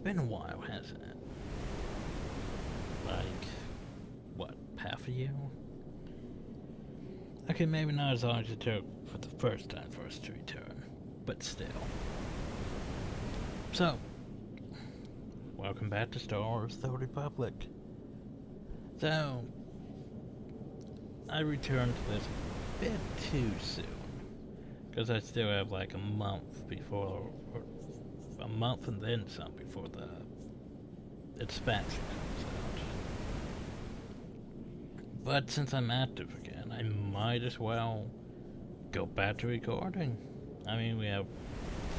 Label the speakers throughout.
Speaker 1: been a while, hasn't it? Like, what, half a year? Okay, maybe not as long as it took for the first time for us to return, but still. So, welcome back to Star Wars The Republic. So, I returned to this a bit too soon, because I still have like a month before, or a month and then some before the expansion comes out. But since I'm active again, I might as well go back to recording. I mean, we have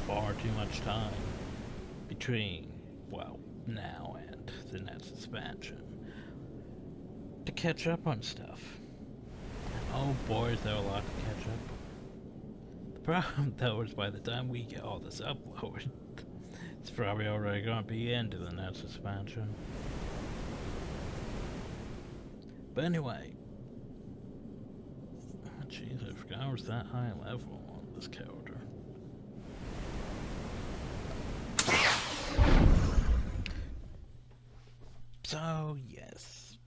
Speaker 1: far too much time between, well, now and the next expansion to catch up on stuff. And oh boy, is there a lot to catch up on. The problem, though, is by the time we get all this uploaded, it's probably already going to be into the next expansion. But anyway, jeez, I forgot I was that high level on this character. So, yes.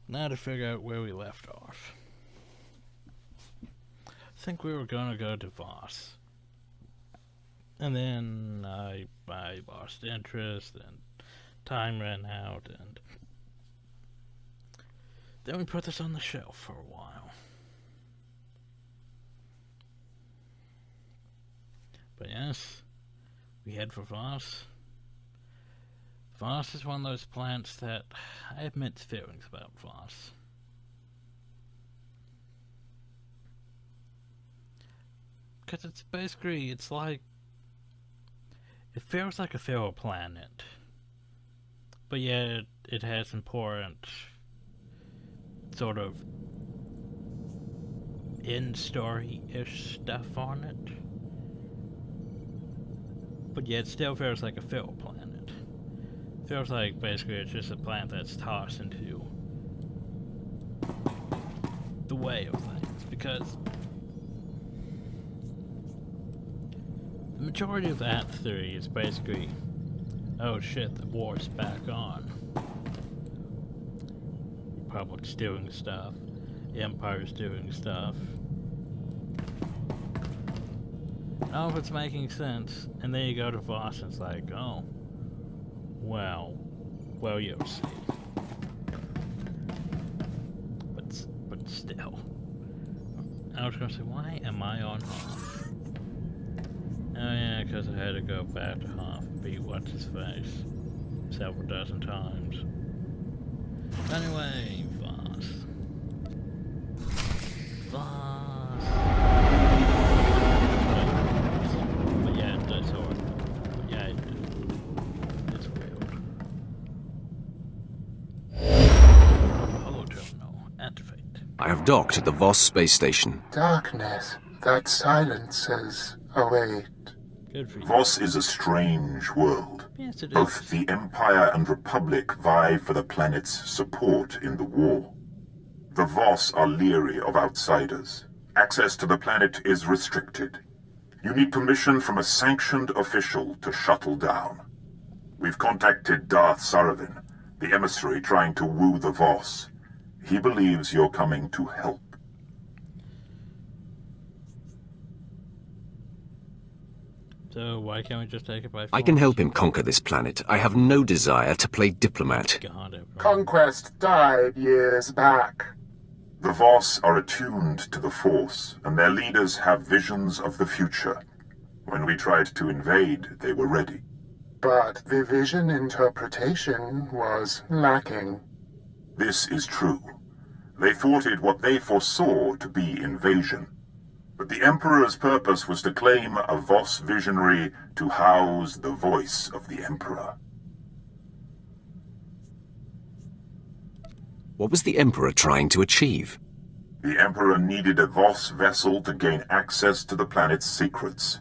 Speaker 1: Now to figure out where we left off. I think we were gonna go to Voss. And then I lost interest, and time ran out, and then we put this on the shelf for a while. But yes, we head for Voss. Voss is one of those plants that I have mixed feelings about Voss. Because it's basically, it's like, it feels like a filler planet. But yet, it has important sort of in-story-ish stuff on it. But yet, it still feels like a filler planet. Feels like basically it's just a plant that's tossed into the way of things, because the majority of Act 3 is basically, oh shit, the war's back on. Republic's doing stuff, the Empire's doing stuff. I don't know if it's making sense, and then you go to Voss and it's like, oh, well, you'll see. But still. I was gonna say, why am I on Hoth? Oh yeah, because I had to go back to Hoth and beat what's-his-face several dozen times. Anyway, Voss. But yeah, it does sort. Yeah, it's weird. Holoterminal, activate.
Speaker 2: I have docked at the Voss space station.
Speaker 3: Darkness. That silence says, await.
Speaker 1: Good for you.
Speaker 4: Voss is a strange world.
Speaker 1: Yes, it
Speaker 4: Both
Speaker 1: is.
Speaker 4: the Empire and Republic vie for the planet's support in the war. The Voss are leery of outsiders. Access to the planet is restricted. You need permission from a sanctioned official to shuttle down. We've contacted Darth Saravin, the emissary trying to woo the Voss. He believes you're coming to help.
Speaker 1: So why can't we just take it by force?
Speaker 2: I can help him conquer this planet. I have no desire to play diplomat.
Speaker 1: God, everyone.
Speaker 3: Conquest died years back.
Speaker 4: The Voss are attuned to the Force, and their leaders have visions of the future. When we tried to invade, they were ready.
Speaker 3: But the vision interpretation was lacking.
Speaker 4: This is true. They thwarted what they foresaw to be invasion. But the Emperor's purpose was to claim a Voss visionary to house the voice of the Emperor.
Speaker 2: What was the Emperor trying to achieve?
Speaker 4: The Emperor needed a Voss vessel to gain access to the planet's secrets.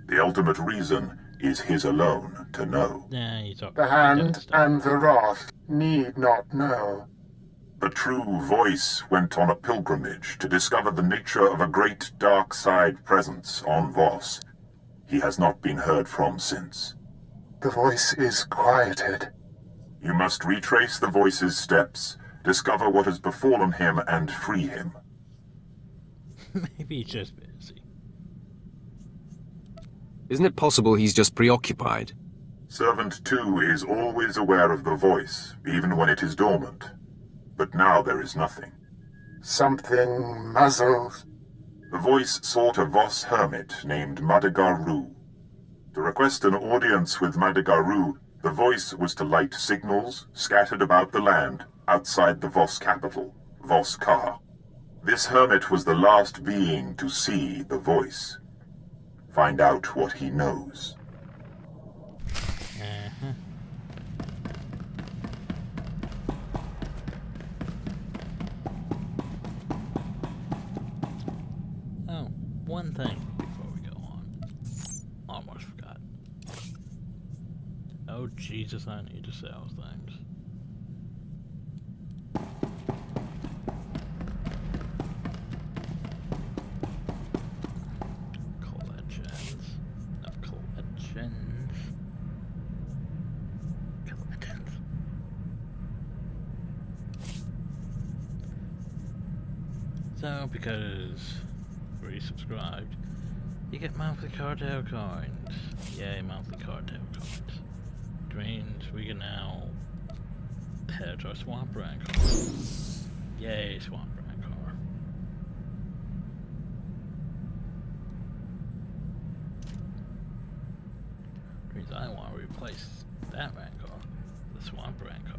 Speaker 4: The ultimate reason is his alone to know.
Speaker 1: Yeah, he's all,
Speaker 3: The Hand and the Wrath need not know.
Speaker 4: The true voice went on a pilgrimage to discover the nature of a great dark side presence on Voss. He has not been heard from since.
Speaker 3: The voice is quieted.
Speaker 4: You must retrace the voice's steps, discover what has befallen him, and free him.
Speaker 1: Maybe he's just busy.
Speaker 2: Isn't it possible he's just preoccupied?
Speaker 4: Servant 2 is always aware of the voice, even when it is dormant. But now there is nothing.
Speaker 3: Something muzzles.
Speaker 4: The voice sought a Voss hermit named Madagar-Ru. To request an audience with Madagar-Ru, the voice was to light signals scattered about the land outside the Voss capital, Voss-Ka. This hermit was the last being to see the voice. Find out what he knows.
Speaker 1: Oh, one thing before we go on. Almost forgot. Oh Jesus, I need to sell things. Collections. Not collections. Collections. So, because resubscribed, you get monthly cartel coins. Yay, monthly cartel coins. Which means we can now head to our swamp rancor. Yay, swamp rancor. Which means I want to replace that rancor, the swamp rancor.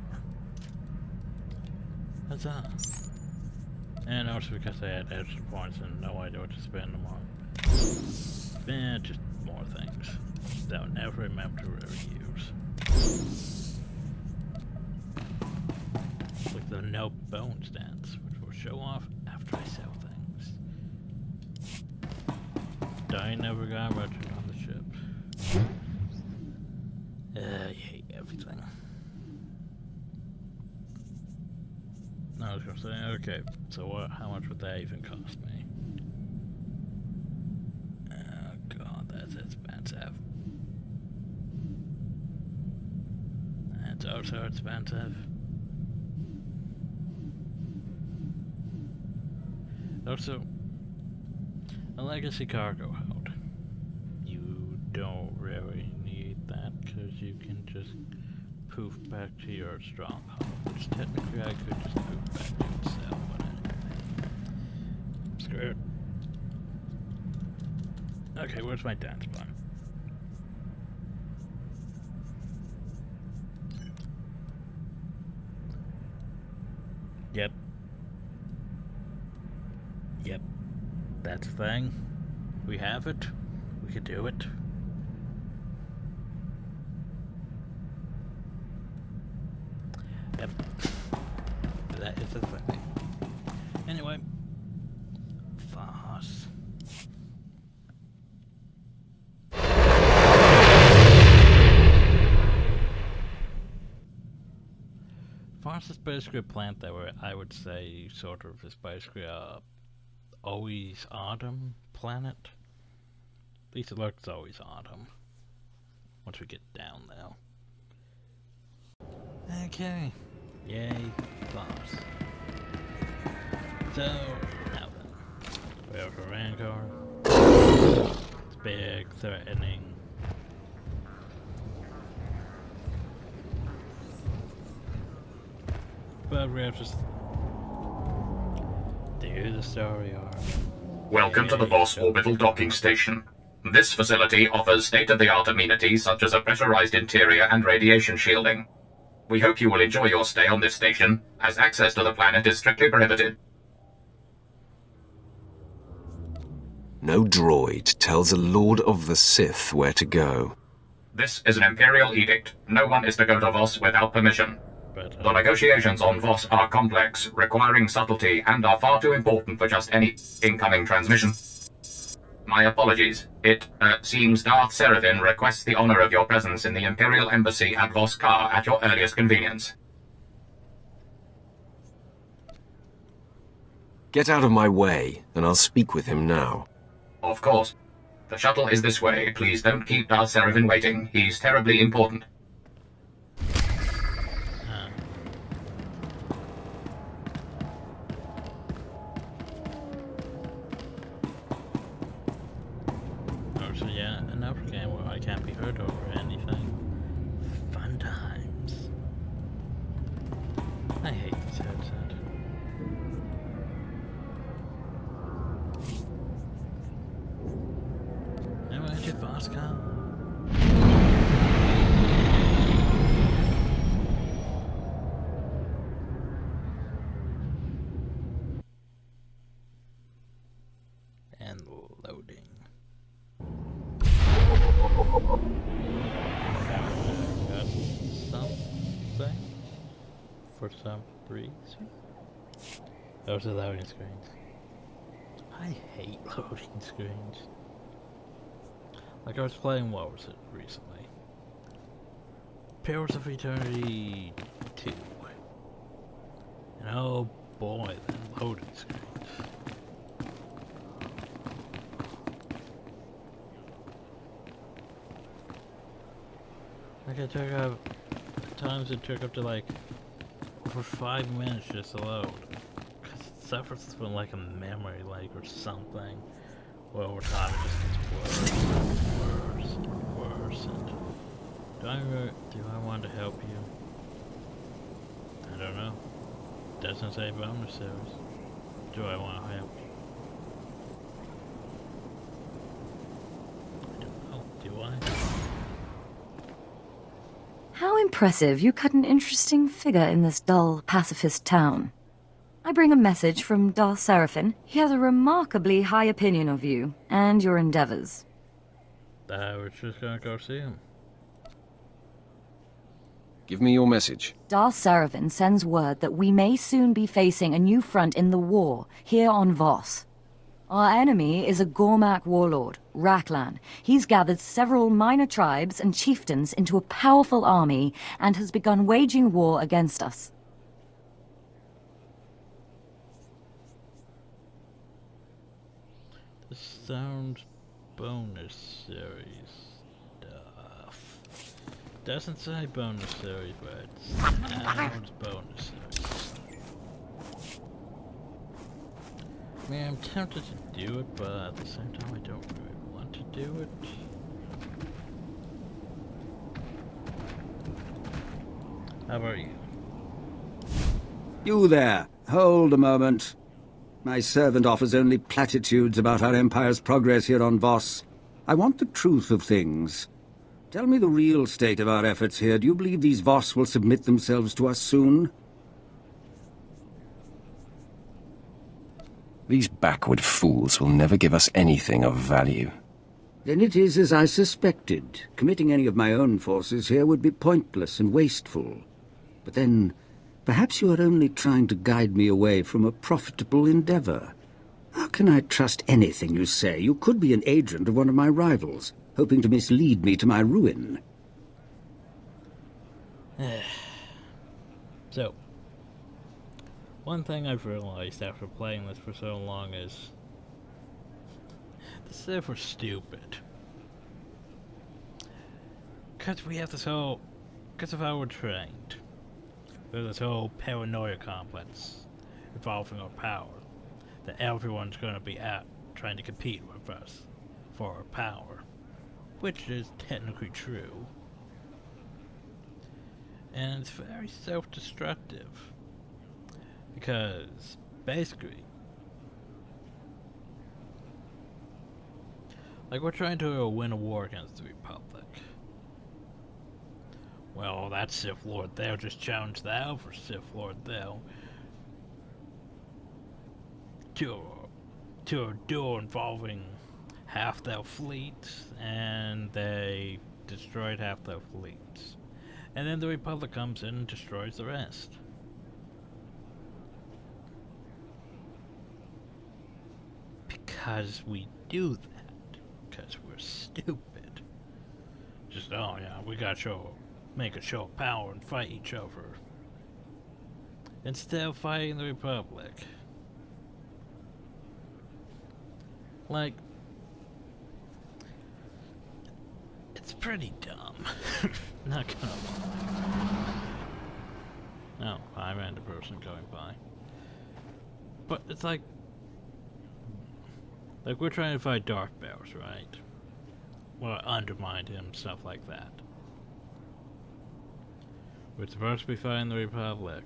Speaker 1: Huzzah! And also because I had extra points and no idea what to spend them on. Just more things that I'll never remember to really use. Like the no bone stance, which will show off after I sell things. I never got returned on the ship. I hate everything. I was gonna say, okay, so how much would that even cost me? Oh god, that's expensive. That's also expensive. Also, a legacy cargo hold. You don't really need that because you can just poof back to your stronghold, which technically I could just poof back to itself, but anyway. Screw it. Okay, where's my dance plan? Yep. Yep. That's the thing. We have it. We could do it. Yep. That is the thing. Anyway. Voss. Voss is basically a plant that I would say sort of is basically a always autumn planet. At least it looks always autumn. Once we get down there. Okay. Yay, Voss. So, now then. We have a Rancor. It's big, threatening. But we have to do the story arc.
Speaker 5: Welcome to the Voss Orbital Docking Station. This facility offers state-of-the-art amenities such as a pressurized interior and radiation shielding. We hope you will enjoy your stay on this station, as access to the planet is strictly prohibited.
Speaker 2: No droid tells a Lord of the Sith where to go.
Speaker 5: This is an Imperial edict. No one is to go to Voss without permission. The negotiations on Voss are complex, requiring subtlety, and are far too important for just any incoming transmission. My apologies. It seems Darth Seraphim requests the honor of your presence in the Imperial Embassy at Voss-Ka at your earliest convenience.
Speaker 2: Get out of my way, and I'll speak with him now.
Speaker 5: Of course. The shuttle is this way. Please don't keep Darth Seraphim waiting. He's terribly important.
Speaker 1: Oh, so yeah, another game where I can't be heard over anything. Fun times. I hate this headset. Anyway, did Voss come? And loading. Got something for some reason. Those are loading screens. I hate loading screens. Like I was playing, what was it recently? Pillars of Eternity 2. And oh boy, then loading screens. Like it took up, at times it took up to like over 5 minutes just to load. Cause it suffers from like a memory leak or something. Well, over time it just gets worse and worse and do I want to help you? I don't know. Doesn't say bonus series. Do I want to help you? I don't know. Do I?
Speaker 6: How impressive. You cut an interesting figure in this dull pacifist town. I bring a message from Darth Seraphim. He has a remarkably high opinion of you and your endeavors.
Speaker 1: I was just gonna go see him.
Speaker 2: Give me your message.
Speaker 6: Darth Seraphim sends word that we may soon be facing a new front in the war here on Voss. Our enemy is a Gormak warlord, Raklan. He's gathered several minor tribes and chieftains into a powerful army and has begun waging war against us.
Speaker 1: This sounds bonus series stuff. Doesn't say bonus series, but it sounds bonus series. I mean, I'm tempted to do it, but at the same time, I don't really want to do it. How about you?
Speaker 7: You there! Hold a moment. My servant offers only platitudes about our Empire's progress here on Voss. I want the truth of things. Tell me the real state of our efforts here. Do you believe these Voss will submit themselves to us soon?
Speaker 2: These backward fools will never give us anything of value.
Speaker 7: Then it is as I suspected. Committing any of my own forces here would be pointless and wasteful. But then, perhaps you are only trying to guide me away from a profitable endeavor. How can I trust anything you say? You could be an agent of one of my rivals, hoping to mislead me to my ruin.
Speaker 1: So, one thing I've realized after playing this for so long is the Sith are stupid. Because we have this whole, because of how we're trained, there's this whole paranoia complex involving our power, that everyone's going to be out trying to compete with us for our power, which is technically true. And it's very self-destructive. Because, basically, like we're trying to win a war against the Republic. Well, that Sith Lord there just challenged the other Sith Lord there to a duel involving half their fleet, and they destroyed half their fleets. And then the Republic comes in and destroys the rest. Because we do that. Because we're stupid. Just, oh yeah, we gotta make a show of power and fight each other. Instead of fighting the Republic. Like, pretty dumb. Not gonna lie. Oh, I ran the person going by. But it's like we're trying to fight Darth Bears, right? Or undermine him, stuff like that. We're supposed to be fighting the Republic.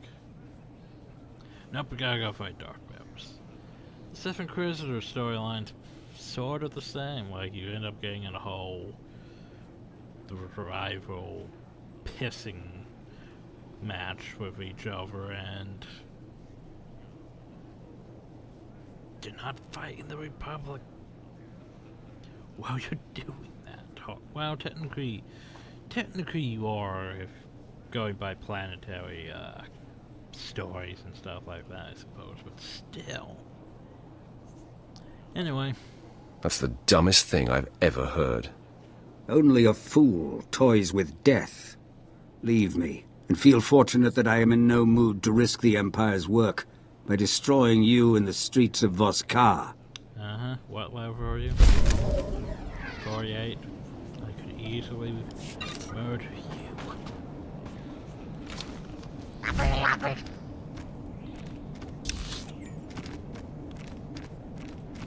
Speaker 1: Nope, we gotta go fight Darth Bears. The Sith Inquisitor storyline's sort of the same. Like, you end up getting in a whole rival pissing match with each other, and you're not fighting the Republic while you're doing that. Well, technically you are, if going by planetary stories and stuff like that, I suppose, but still. Anyway.
Speaker 2: That's the dumbest thing I've ever heard.
Speaker 7: Only a fool toys with death. Leave me, and feel fortunate that I am in no mood to risk the Empire's work by destroying you in the streets of Voskar.
Speaker 1: Uh-huh. What level are you? 48. I could easily murder you.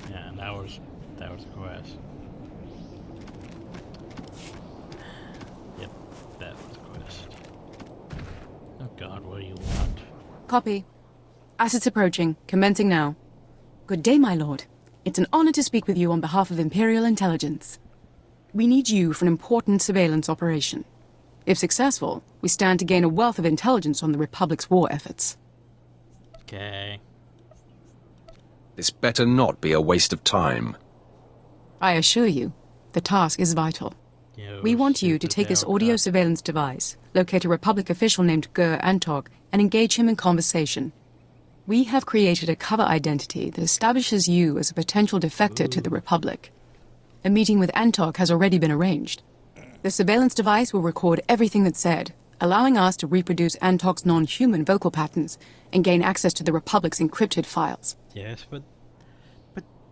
Speaker 1: Yeah, and that was the quest. Yep, that was the quest. Oh god, what do you want?
Speaker 8: Copy. Assets approaching. Commencing now. Good day, my lord. It's an honor to speak with you on behalf of Imperial Intelligence. We need you for an important surveillance operation. If successful, we stand to gain a wealth of intelligence on the Republic's war efforts.
Speaker 1: Okay.
Speaker 2: This better not be a waste of time.
Speaker 8: I assure you, the task is vital. We want you to take this audio surveillance device, locate a Republic official named Gur Antog, and engage him in conversation. We have created a cover identity that establishes you as a potential defector to the Republic. A meeting with Antog has already been arranged. The surveillance device will record everything that's said, allowing us to reproduce Antog's non-human vocal patterns and gain access to the Republic's encrypted files.
Speaker 1: Yes, but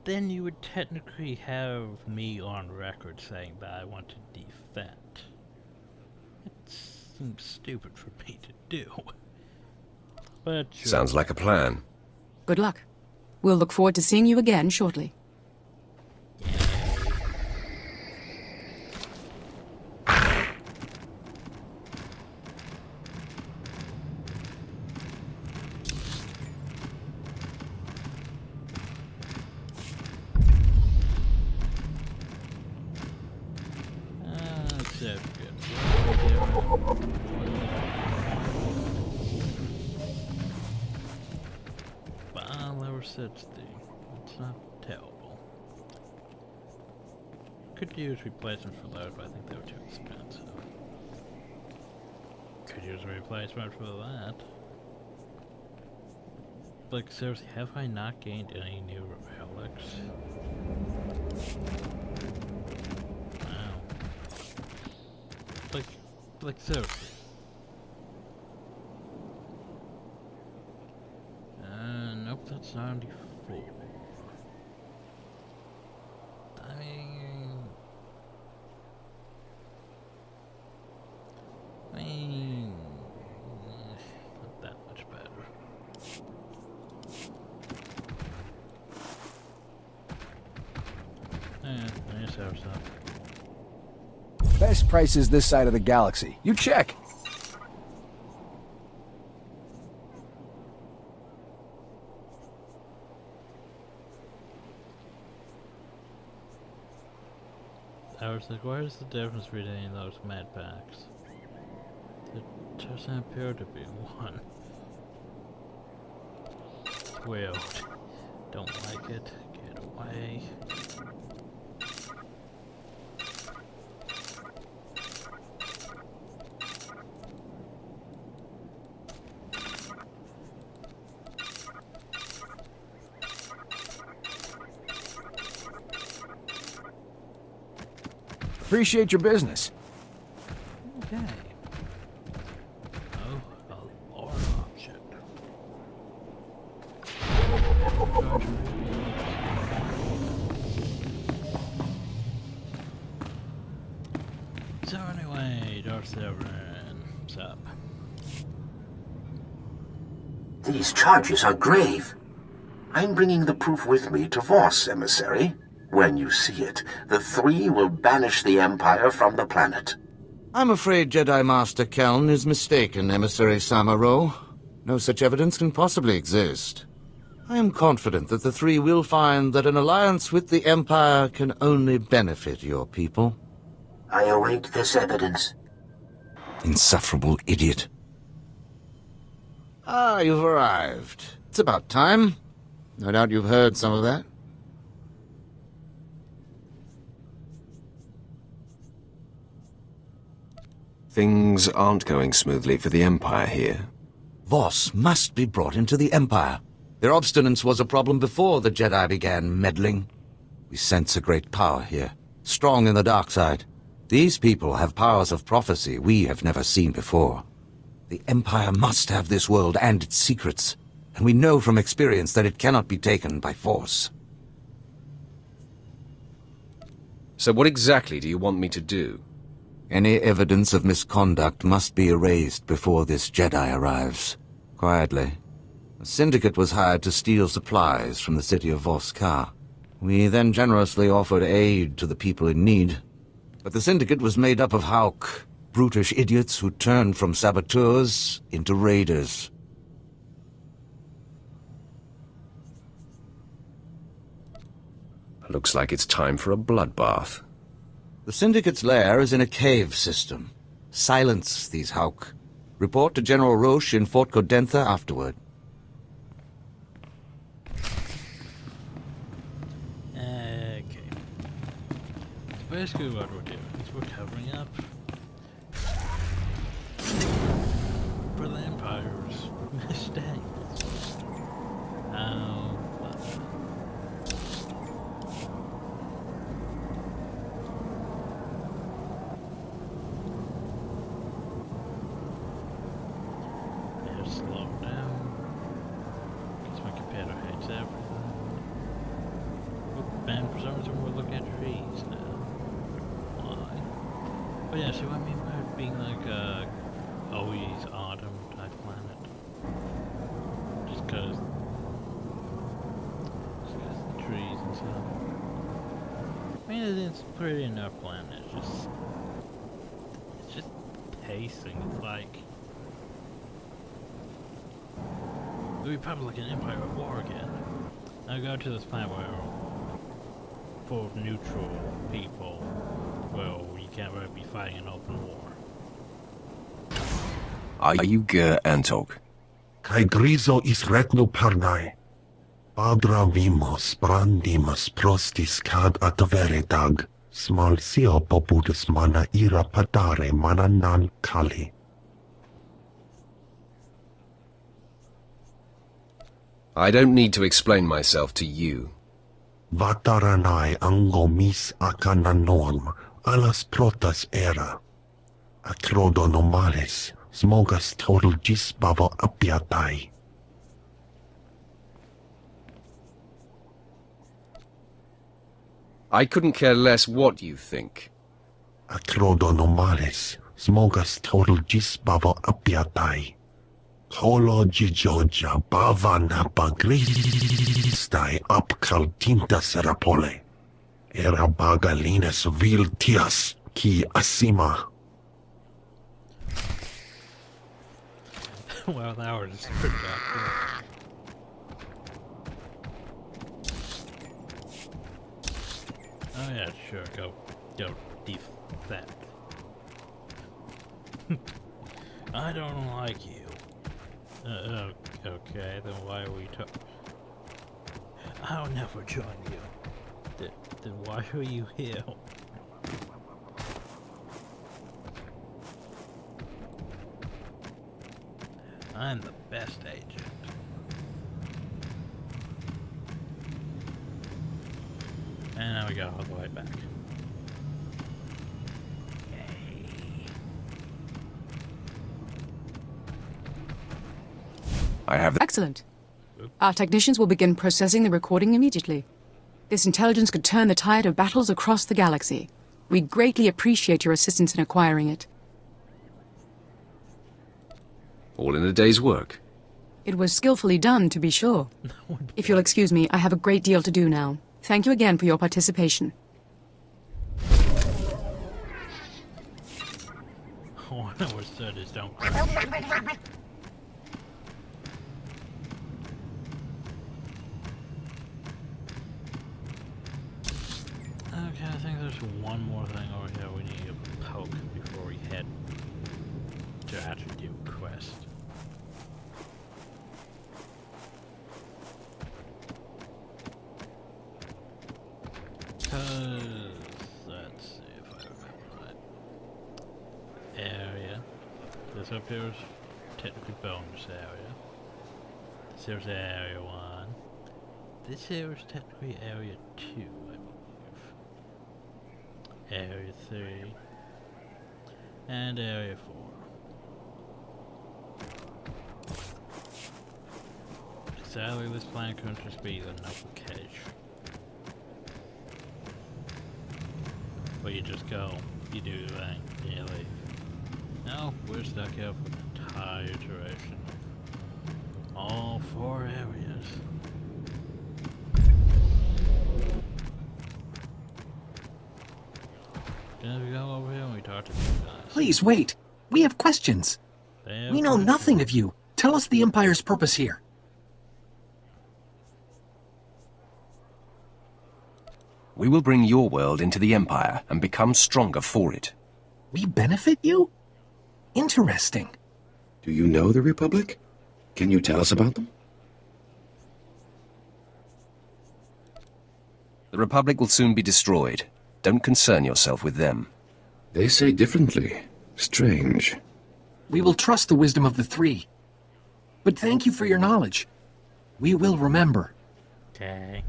Speaker 1: then you would technically have me on record saying that I want to defend. It seems stupid for me to do. But sure.
Speaker 2: Sounds like a plan.
Speaker 8: Good luck. We'll look forward to seeing you again shortly.
Speaker 1: It's not terrible. Could use replacement for those, but I think they were too expensive. Could use a replacement for that. Like, seriously, have I not gained any new relics? Wow. Like seriously. Nope, that's 94. I mean, not that much better. I just have stuff.
Speaker 9: Best prices this side of the galaxy. You check.
Speaker 1: I was like, what is the difference between those med packs? There doesn't appear to be one. Weird. Don't like it. Get away.
Speaker 9: Appreciate your business.
Speaker 1: Okay. Oh, a lore object. So anyway, Darth Severin, what's up?
Speaker 10: These charges are grave. I'm bringing the proof with me to Voss, emissary. When you see it, the three will banish the Empire from the planet.
Speaker 11: I'm afraid Jedi Master Keln is mistaken, Emissary Samaro. No such evidence can possibly exist. I am confident that the three will find that an alliance with the Empire can only benefit your people.
Speaker 10: I await this evidence.
Speaker 11: Insufferable idiot. Ah, you've arrived. It's about time. No doubt you've heard some of that.
Speaker 2: Things aren't going smoothly for the Empire here.
Speaker 11: Voss must be brought into the Empire. Their obstinance was a problem before the Jedi began meddling. We sense a great power here, strong in the dark side. These people have powers of prophecy we have never seen before. The Empire must have this world and its secrets, and we know from experience that it cannot be taken by force.
Speaker 2: So what exactly do you want me to do?
Speaker 11: Any evidence of misconduct must be erased before this Jedi arrives. Quietly. A syndicate was hired to steal supplies from the city of Voss-Ka. We then generously offered aid to the people in need. But the syndicate was made up of Hauk, brutish idiots who turned from saboteurs into raiders.
Speaker 2: Looks like it's time for a bloodbath.
Speaker 11: The syndicate's lair is in a cave system. Silence these Hauk. Report to General Roche in Fort Codentha afterward.
Speaker 1: Okay. Basically what we're doing is we're covering up for the Empire's mistakes. Slow down, because my computer hates everything. And for some reason we're looking at trees now. Why? But yeah, so I mean by it being like a always autumn type planet. Just cause the trees and stuff. I mean it's a pretty enough planet, it's just pacing, it's like we'd probably like an Empire at War again. I go to this planet where full of neutral people. Well, you can't really be fighting an open war.
Speaker 2: Are you Ger Antok?
Speaker 12: Kai grizo is retno parnai. Padra vimos brandimus prostis cad atveredag. Smal sio popudus mana ira padare mana nan kali.
Speaker 2: I don't need to explain myself to you.
Speaker 12: Vataranai angomis akana norm, alas protas era. Acrodo normales, smogas total gisbavo apiatai.
Speaker 2: I couldn't care less what you think.
Speaker 12: Acrodo normales, smogas total gisbavo apiatai. Holo Gijoja Bavana Bagristai Apkal Tinta Serapole. Era Bagalines Viltias Ki Asima.
Speaker 1: Well, that was pretty bad. Oh yeah, sure, go defect. I don't like you. Okay, then why are we talking? I'll never join you. Then why are you here? I'm the best agent. And now we go all the way back.
Speaker 2: I have...
Speaker 8: Excellent. Our technicians will begin processing the recording immediately. This intelligence could turn the tide of battles across the galaxy. We greatly appreciate your assistance in acquiring it.
Speaker 2: All in a day's work.
Speaker 8: It was skillfully done, to be sure. If you'll excuse me, I have a great deal to do now. Thank you again for your participation.
Speaker 1: All I was said is don't cry. Okay, I think there's one more thing over here we need to poke before we head to actually do a quest. Let's see if I remember right. Area. This up here is technically bonus area. This here's area 1. This here is technically area 2, I believe. Area 3. And area 4. Sadly, this planet couldn't just be the knuckle cache. But you just go, you do the thing, and you leave. No, we're stuck here for an entire iteration of all 4 areas. Then we go over here and we talk to these guys.
Speaker 13: Please wait. We have questions. We know nothing of you. Tell us the Empire's purpose here.
Speaker 14: We will bring your world into the Empire and become stronger for it.
Speaker 13: We benefit you? Interesting.
Speaker 2: Do you know the Republic? Can you tell us about them? The Republic will soon be destroyed. Don't concern yourself with them. They say differently. Strange.
Speaker 13: We will trust the wisdom of the 3. But thank you for your knowledge. We will remember.
Speaker 1: Okay.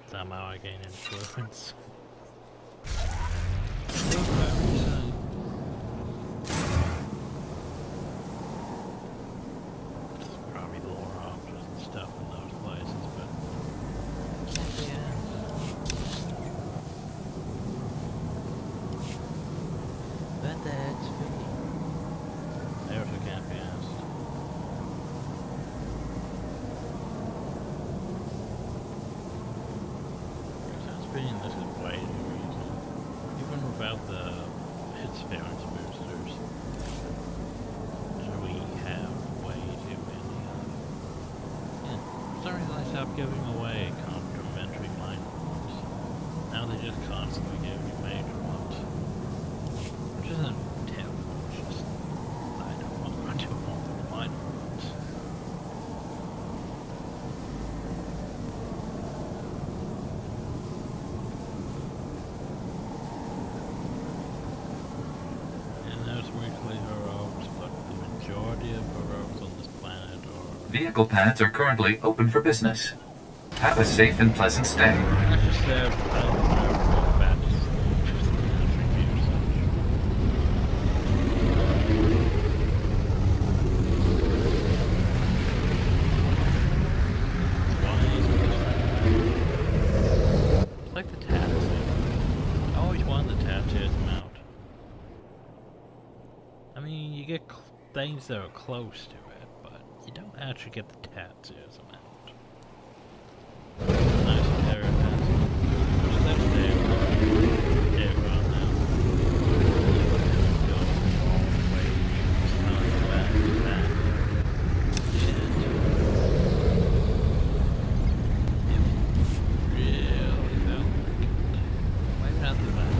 Speaker 1: Somehow I gain influence. Probably lore options and stuff in those places, but yeah. But that's me. There's a campus. This is way too easy. Even without the experience boosters, we have way too many. Yeah, for some reason I stopped giving away complimentary mine ones. Now they just constantly give you major ones. Which isn't terrible, it's just I don't want to want the minor ones.
Speaker 5: Vehicle pads are currently open for business. Have a safe and pleasant stay.
Speaker 1: Like the tattoos. I always wanted the tattoos mount. I mean, you get things that are close to it, but you don't actually get the tattoos amount. Nice pair of tattoos. What is that there? There on now. Go all the way. Back to back. Shit. It really felt like it. Maybe not the back.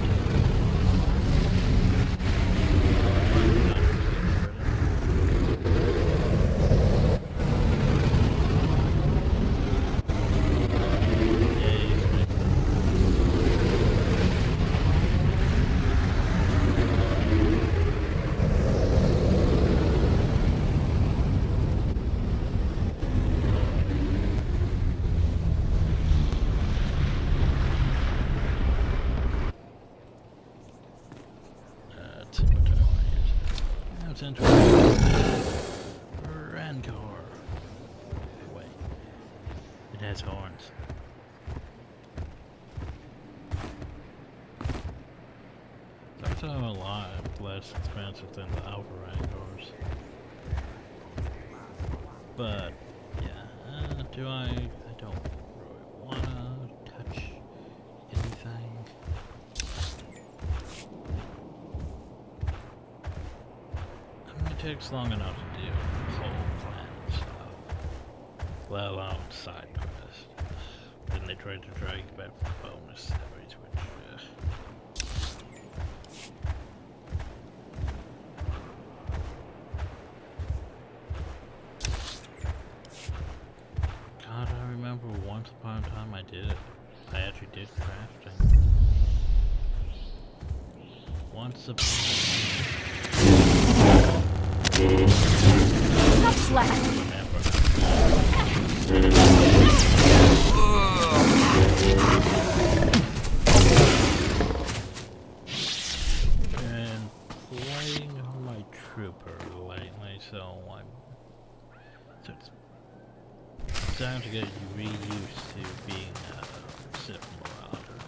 Speaker 1: Rancor. Wait. It has horns. also a lot less expensive than the Alpha Rancors. But, yeah, do I don't really wanna touch anything. I mean, it takes long enough to do whole planet stuff, let alone side quests. Then they tried to drag you back for bonus series, which, God, I remember once upon a time I did it. I actually did crafting. Once upon a time.
Speaker 6: Stop slacking!
Speaker 1: Been playing my trooper lately, so it's time to get reused to being a Sith Warrior.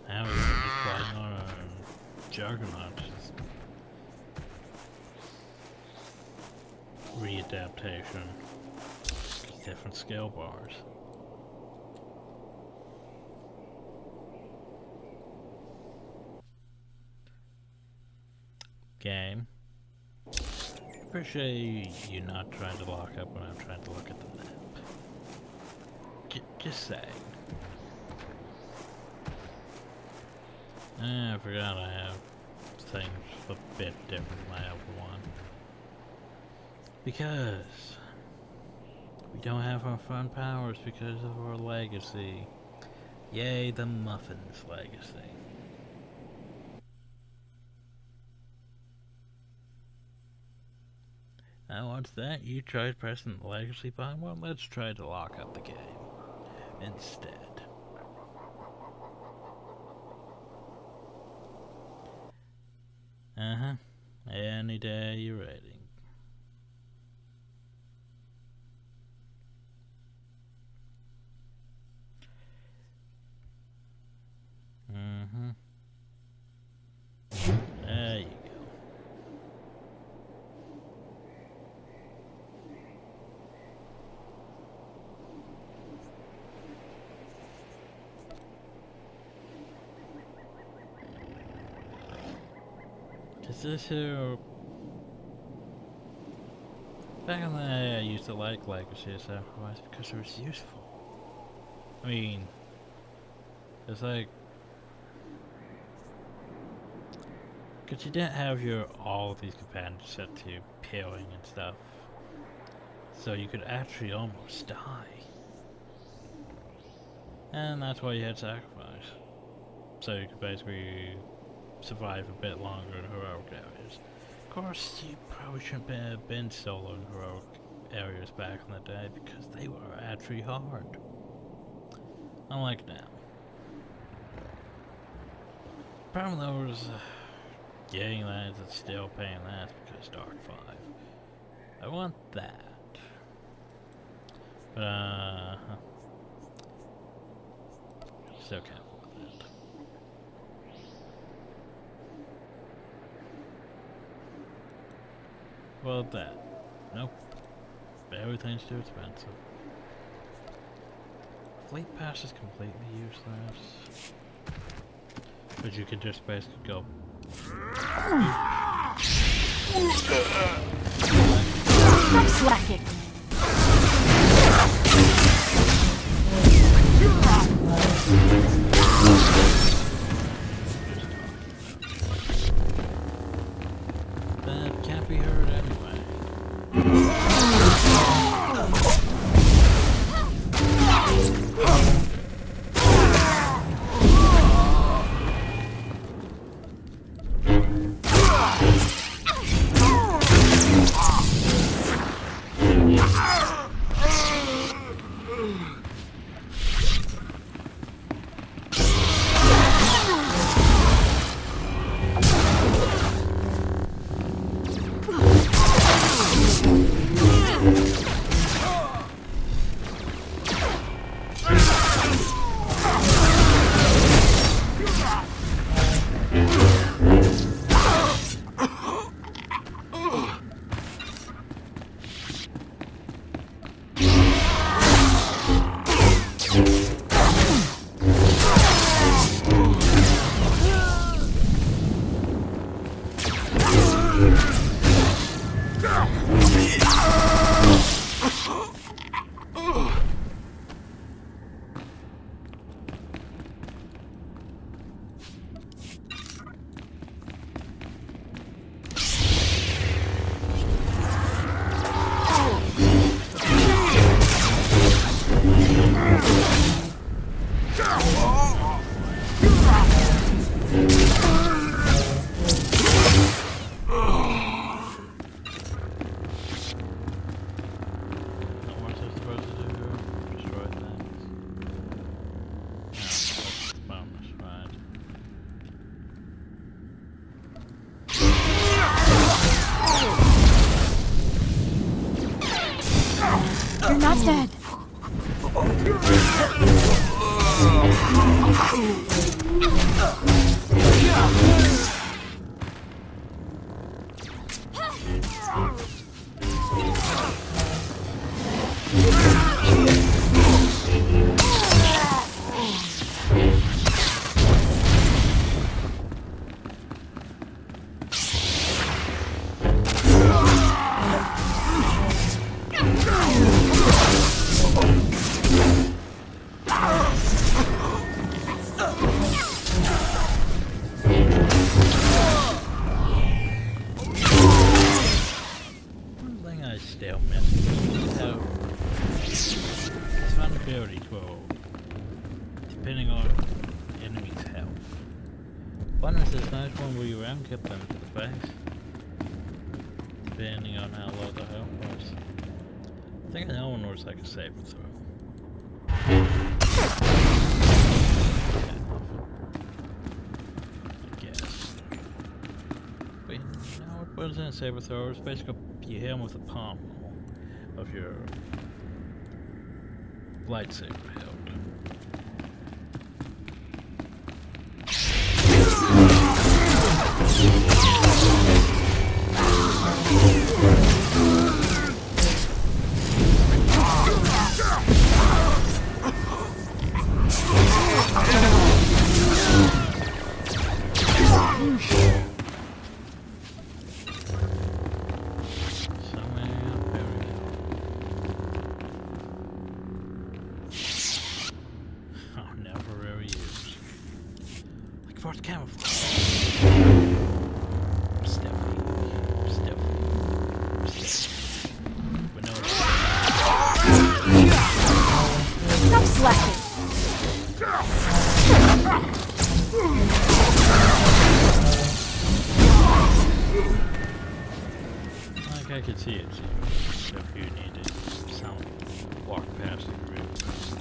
Speaker 1: Now we're just playing on a Juggernaut. Just readaptation. Different scale bars. Game. Appreciate you not trying to lock up when I'm trying to look at the map. Just saying. I forgot I have things a bit different than my Alpha 1. Because we don't have our fun powers because of our legacy. Yay, the Muffins legacy. Now once that, you tried pressing the legacy button, well, let's try to lock up the game instead. Uh-huh. Any day you're ready. Mm-hmm. There you go. Is this here? Back in the day, I used to like Legacy of Sacrifice because it was useful. I mean, it's like, because you didn't have all of these companions set to peeling and stuff, so you could actually almost die, and that's why you had Sacrifice, so you could basically survive a bit longer in heroic areas. Of course, you probably shouldn't have been solo in heroic areas back in the day because they were actually hard. Unlike now. Problem though is getting that and still paying that because Dark 5. I want that. But still can't afford that. Well, that. Nope. Everything's too expensive. Fleet Pass is completely useless. But you could just basically go.
Speaker 6: Stop slacking!
Speaker 1: That can't be heard anyway.
Speaker 15: You're not dead.
Speaker 1: Depending on enemy's health. One is this nice one where you round kept them to the face. Depending on how low the health was. I think another one was like a saber throw. I guess. But no, it wasn't a saber throw, it was basically you hit him with the palm of your lightsaber held. I could see it, so if you needed some walk past it real fast.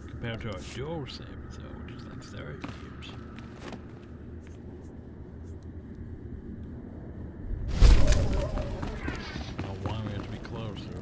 Speaker 1: Compared to our dual saber though, which is like 30 years. Now why we have to be closer?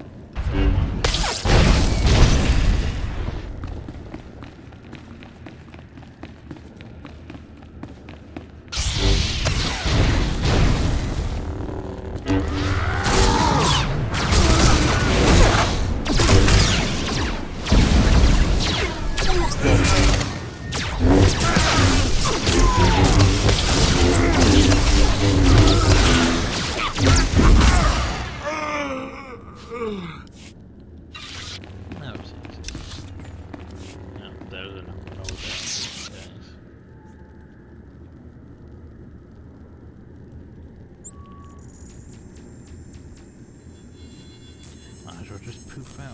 Speaker 1: Just poof out. I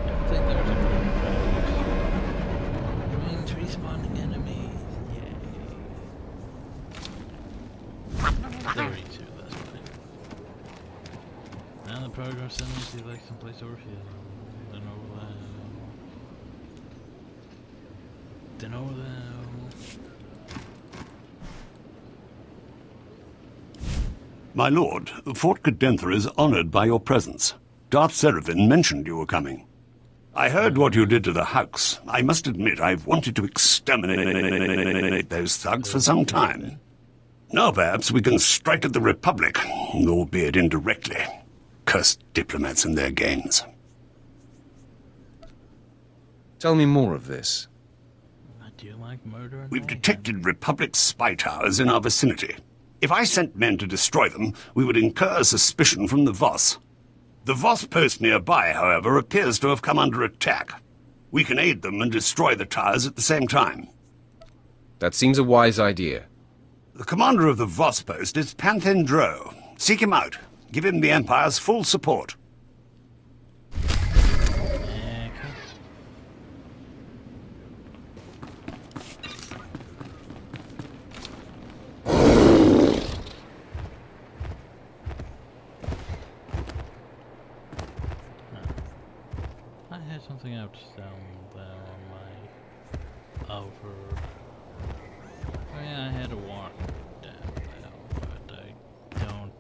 Speaker 1: don't think there's a poof out. Winged respawning enemies. Yay. 32, that's fine. Now the progress enemies be like someplace over here. Then over there. Then over there.
Speaker 16: My lord, Fort Cadentha is honored by your presence. Darth Seraphim mentioned you were coming. I heard what you did to the Hux. I must admit I've wanted to exterminate those thugs for some time. Now perhaps we can strike at the Republic, albeit indirectly. Cursed diplomats and their games.
Speaker 2: Tell me more of this.
Speaker 1: Do you like murder?
Speaker 16: We've detected Republic spy towers in our vicinity. If I sent men to destroy them, we would incur suspicion from the Voss. The Voss post nearby, however, appears to have come under attack. We can aid them and destroy the towers at the same time.
Speaker 2: That seems a wise idea.
Speaker 16: The commander of the Voss post is Panthen Dro. Seek him out. Give him the Empire's full support.
Speaker 1: Something else down there on my over. Oh yeah, I had to walk down there, but I don't.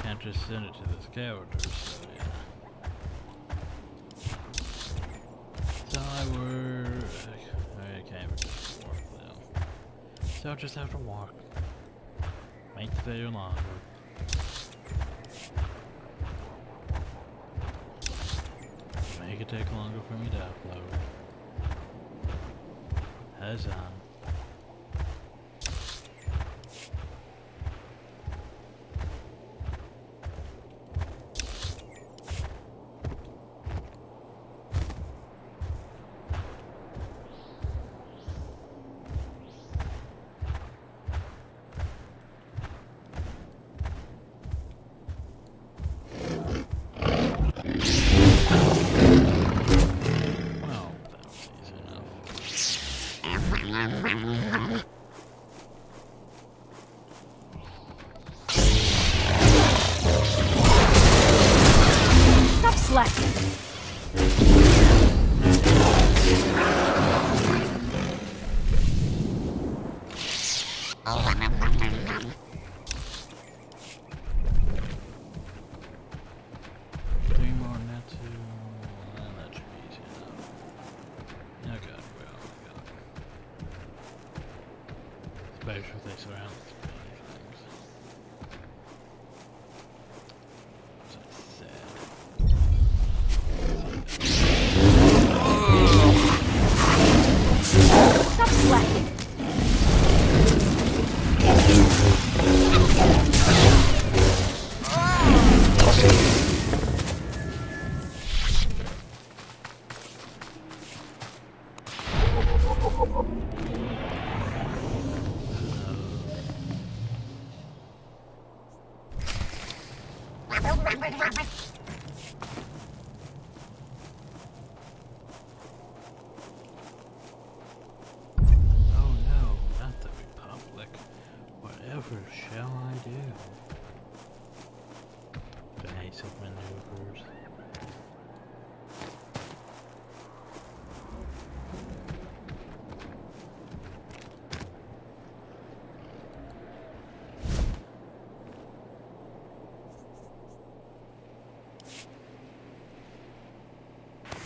Speaker 1: Can't just send it to this character. So yeah. So I can't just walk though. So I just have to walk. Make the video longer. Make it take longer for me to upload. Huzzah.
Speaker 15: Stop slacking.
Speaker 1: Three more Natsu. That should be easy enough. Oh god, well, god. Especially if they surround things.
Speaker 15: Stop slacking.
Speaker 1: Oh no, not the Republic. Whatever shall I do? Basic maneuvers.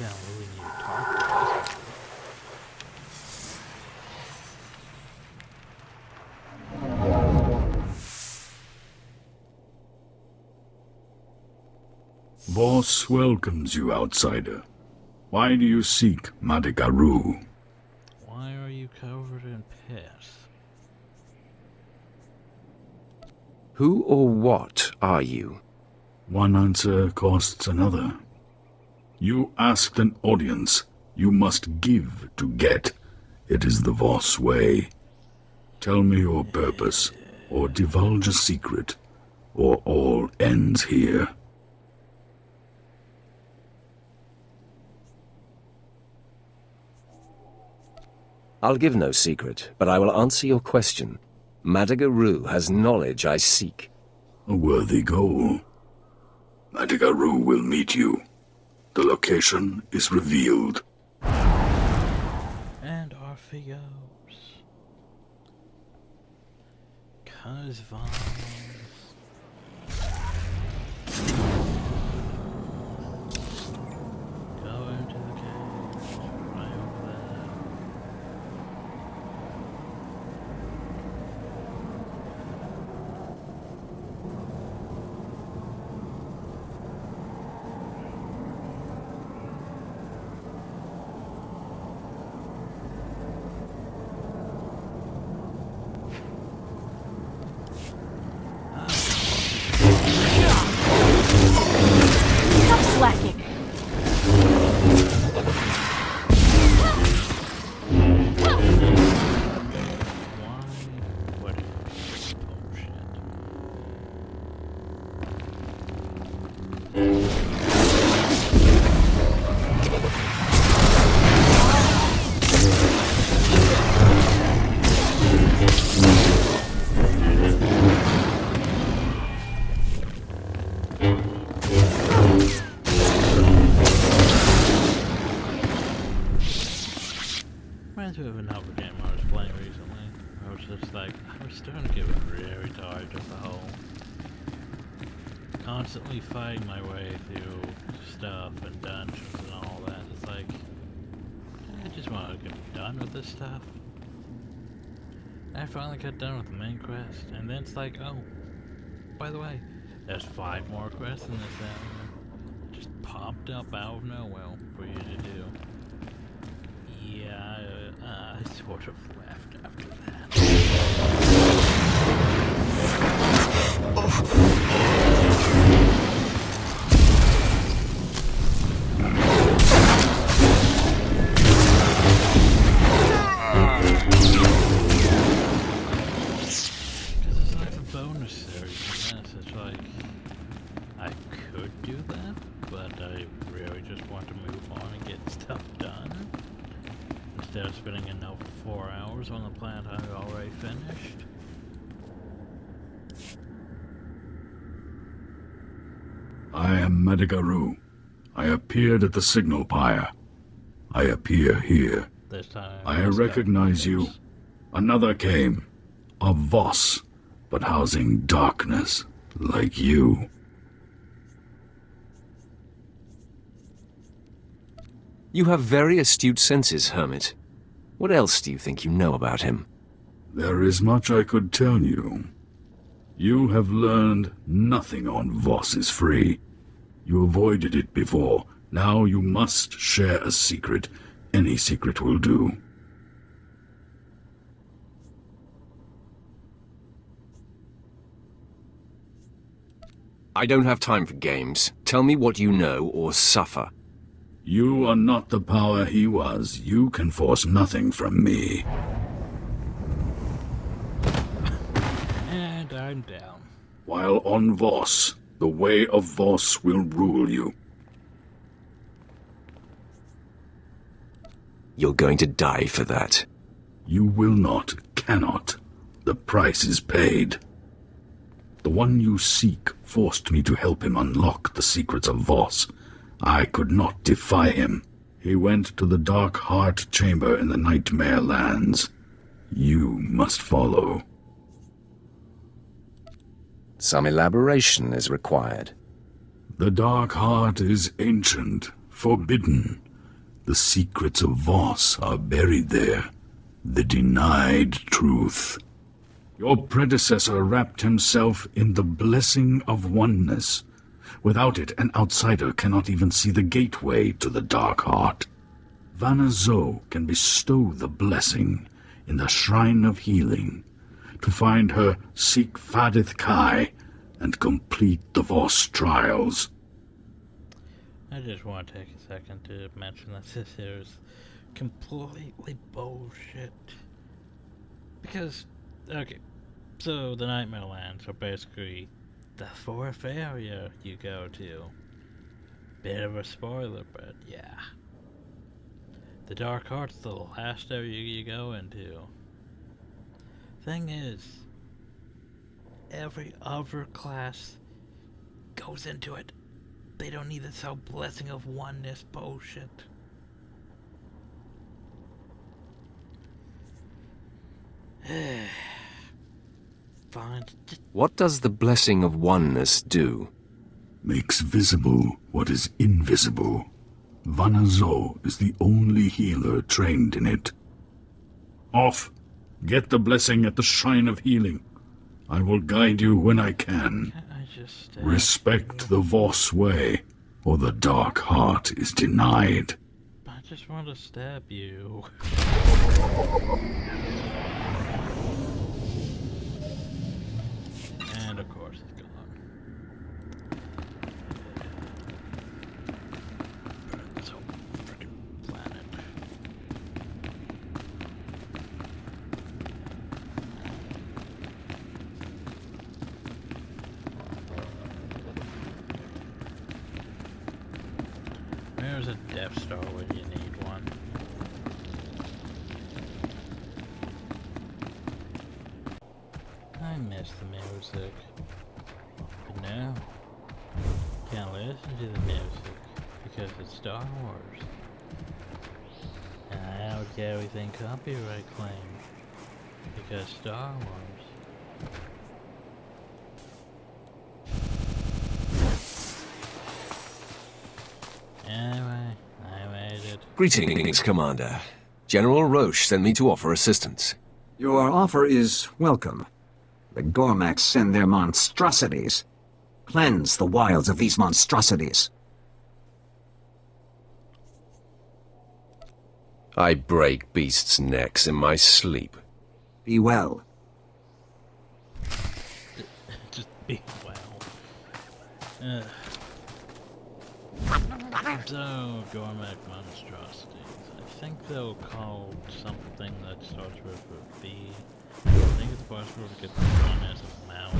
Speaker 1: Yeah, we need to talk to this.
Speaker 17: Voss welcomes you, outsider. Why do you seek Madagaru?
Speaker 1: Why are you covered in piss?
Speaker 2: Who or what are you?
Speaker 17: One answer costs another. You asked an audience. You must give to get. It is the Voss way. Tell me your purpose, or divulge a secret, or all ends here.
Speaker 2: I'll give no secret, but I will answer your question. Madagaru has knowledge I seek.
Speaker 17: A worthy goal. Madagaru will meet you. The location is revealed.
Speaker 1: And off he goes. 'Cause Vons. reminds me of another game I was playing recently. I was just like, I was starting to get very tired of the whole constantly fighting my way through stuff and dungeons and all that. It's like, I just want to get done with this stuff. I finally got done with the main quest, and then it's like, oh, by the way, there's 5 more quests in this area. Just popped up out of nowhere for you to do. Yeah, I sort of left after that. Because it's like a bonus series in this. It's like, I could do that, but I really just want to move on and get stuff done. Instead of spending another 4 hours on the planet I've already finished.
Speaker 17: I am Medigaru. I appeared at the signal pyre. I appear here.
Speaker 1: This time,
Speaker 17: I recognize you. Another came. A Voss, but housing darkness, like you.
Speaker 2: You have very astute senses, Hermit. What else do you think you know about him?
Speaker 17: There is much I could tell you. You have learned nothing on Voss is free. You avoided it before. Now you must share a secret. Any secret will do.
Speaker 2: I don't have time for games. Tell me what you know or suffer.
Speaker 17: You are not the power he was. You can force nothing from me.
Speaker 1: And I'm down.
Speaker 17: While on Voss, the way of Voss will rule you.
Speaker 2: You're going to die for that.
Speaker 17: You will not, cannot. The price is paid. The one you seek forced me to help him unlock the secrets of Voss. I could not defy him. He went to the Dark Heart Chamber in the Nightmare Lands. You must follow.
Speaker 2: Some elaboration is required.
Speaker 17: The Dark Heart is ancient, forbidden. The secrets of Voss are buried there. The denied truth. Your predecessor wrapped himself in the blessing of oneness. Without it, an outsider cannot even see the gateway to the Dark Heart. Vanna Zo can bestow the blessing in the Shrine of Healing. To find her, seek Fadith Kai and complete the Voss trials.
Speaker 1: I just want to take a second to mention that this is completely bullshit. Because, okay, so the Nightmare Lands are basically the 4th area you go to. Bit of a spoiler, but yeah. The Dark Heart's the last area you go into. Thing is, every other class goes into it. They don't need this whole blessing of oneness bullshit. Fine.
Speaker 2: What does the blessing of oneness do?
Speaker 17: Makes visible what is invisible. Vanna Zo is the only healer trained in it. Off! Get the blessing at the Shrine of Healing. I will guide you when I can. Respect the Voss way, or the Dark Heart is denied.
Speaker 1: I just want to stab you. And of course it's gone. Burn so freaking planet. There's a Death Star when you need one. I miss the music. But now, can't listen to the music because it's Star Wars. And I won't get everything copyright claimed. Because Star Wars. Anyway, I made it.
Speaker 2: Greetings, Commander. General Roche sent me to offer assistance.
Speaker 18: Your offer is welcome. The Gormaks send their monstrosities. Cleanse the wilds of these monstrosities.
Speaker 2: I break beasts' necks in my sleep.
Speaker 18: Be well.
Speaker 1: Just be well. So, Gormak monstrosities. I think they'll call something that starts with a B. I think it's possible to get one as a mouth.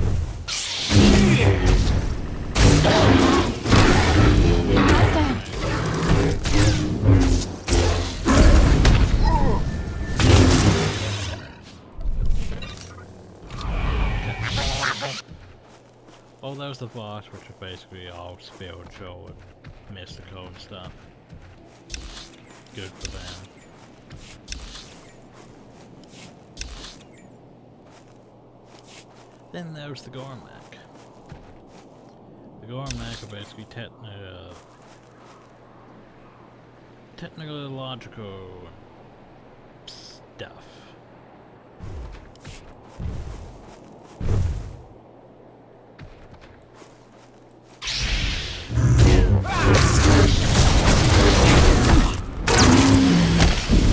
Speaker 1: Oh, there's the boss, which are basically all spiritual and mystical and stuff. Good for them. Then there's the Gormak. The Gormak are basically technological stuff.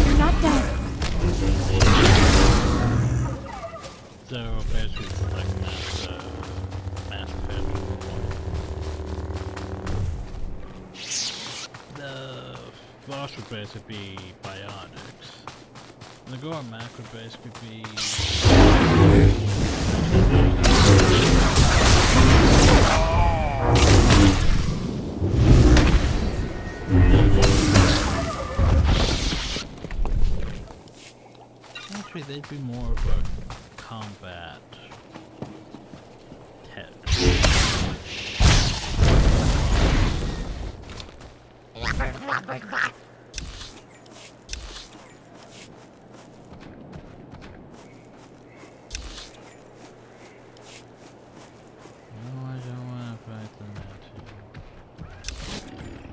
Speaker 15: You're not dead.
Speaker 1: So basically like mass effect. The boss would basically be bionics. And the Gormak would basically be actually, they'd be more of a combat tech. No, I don't want to fight the Nazi.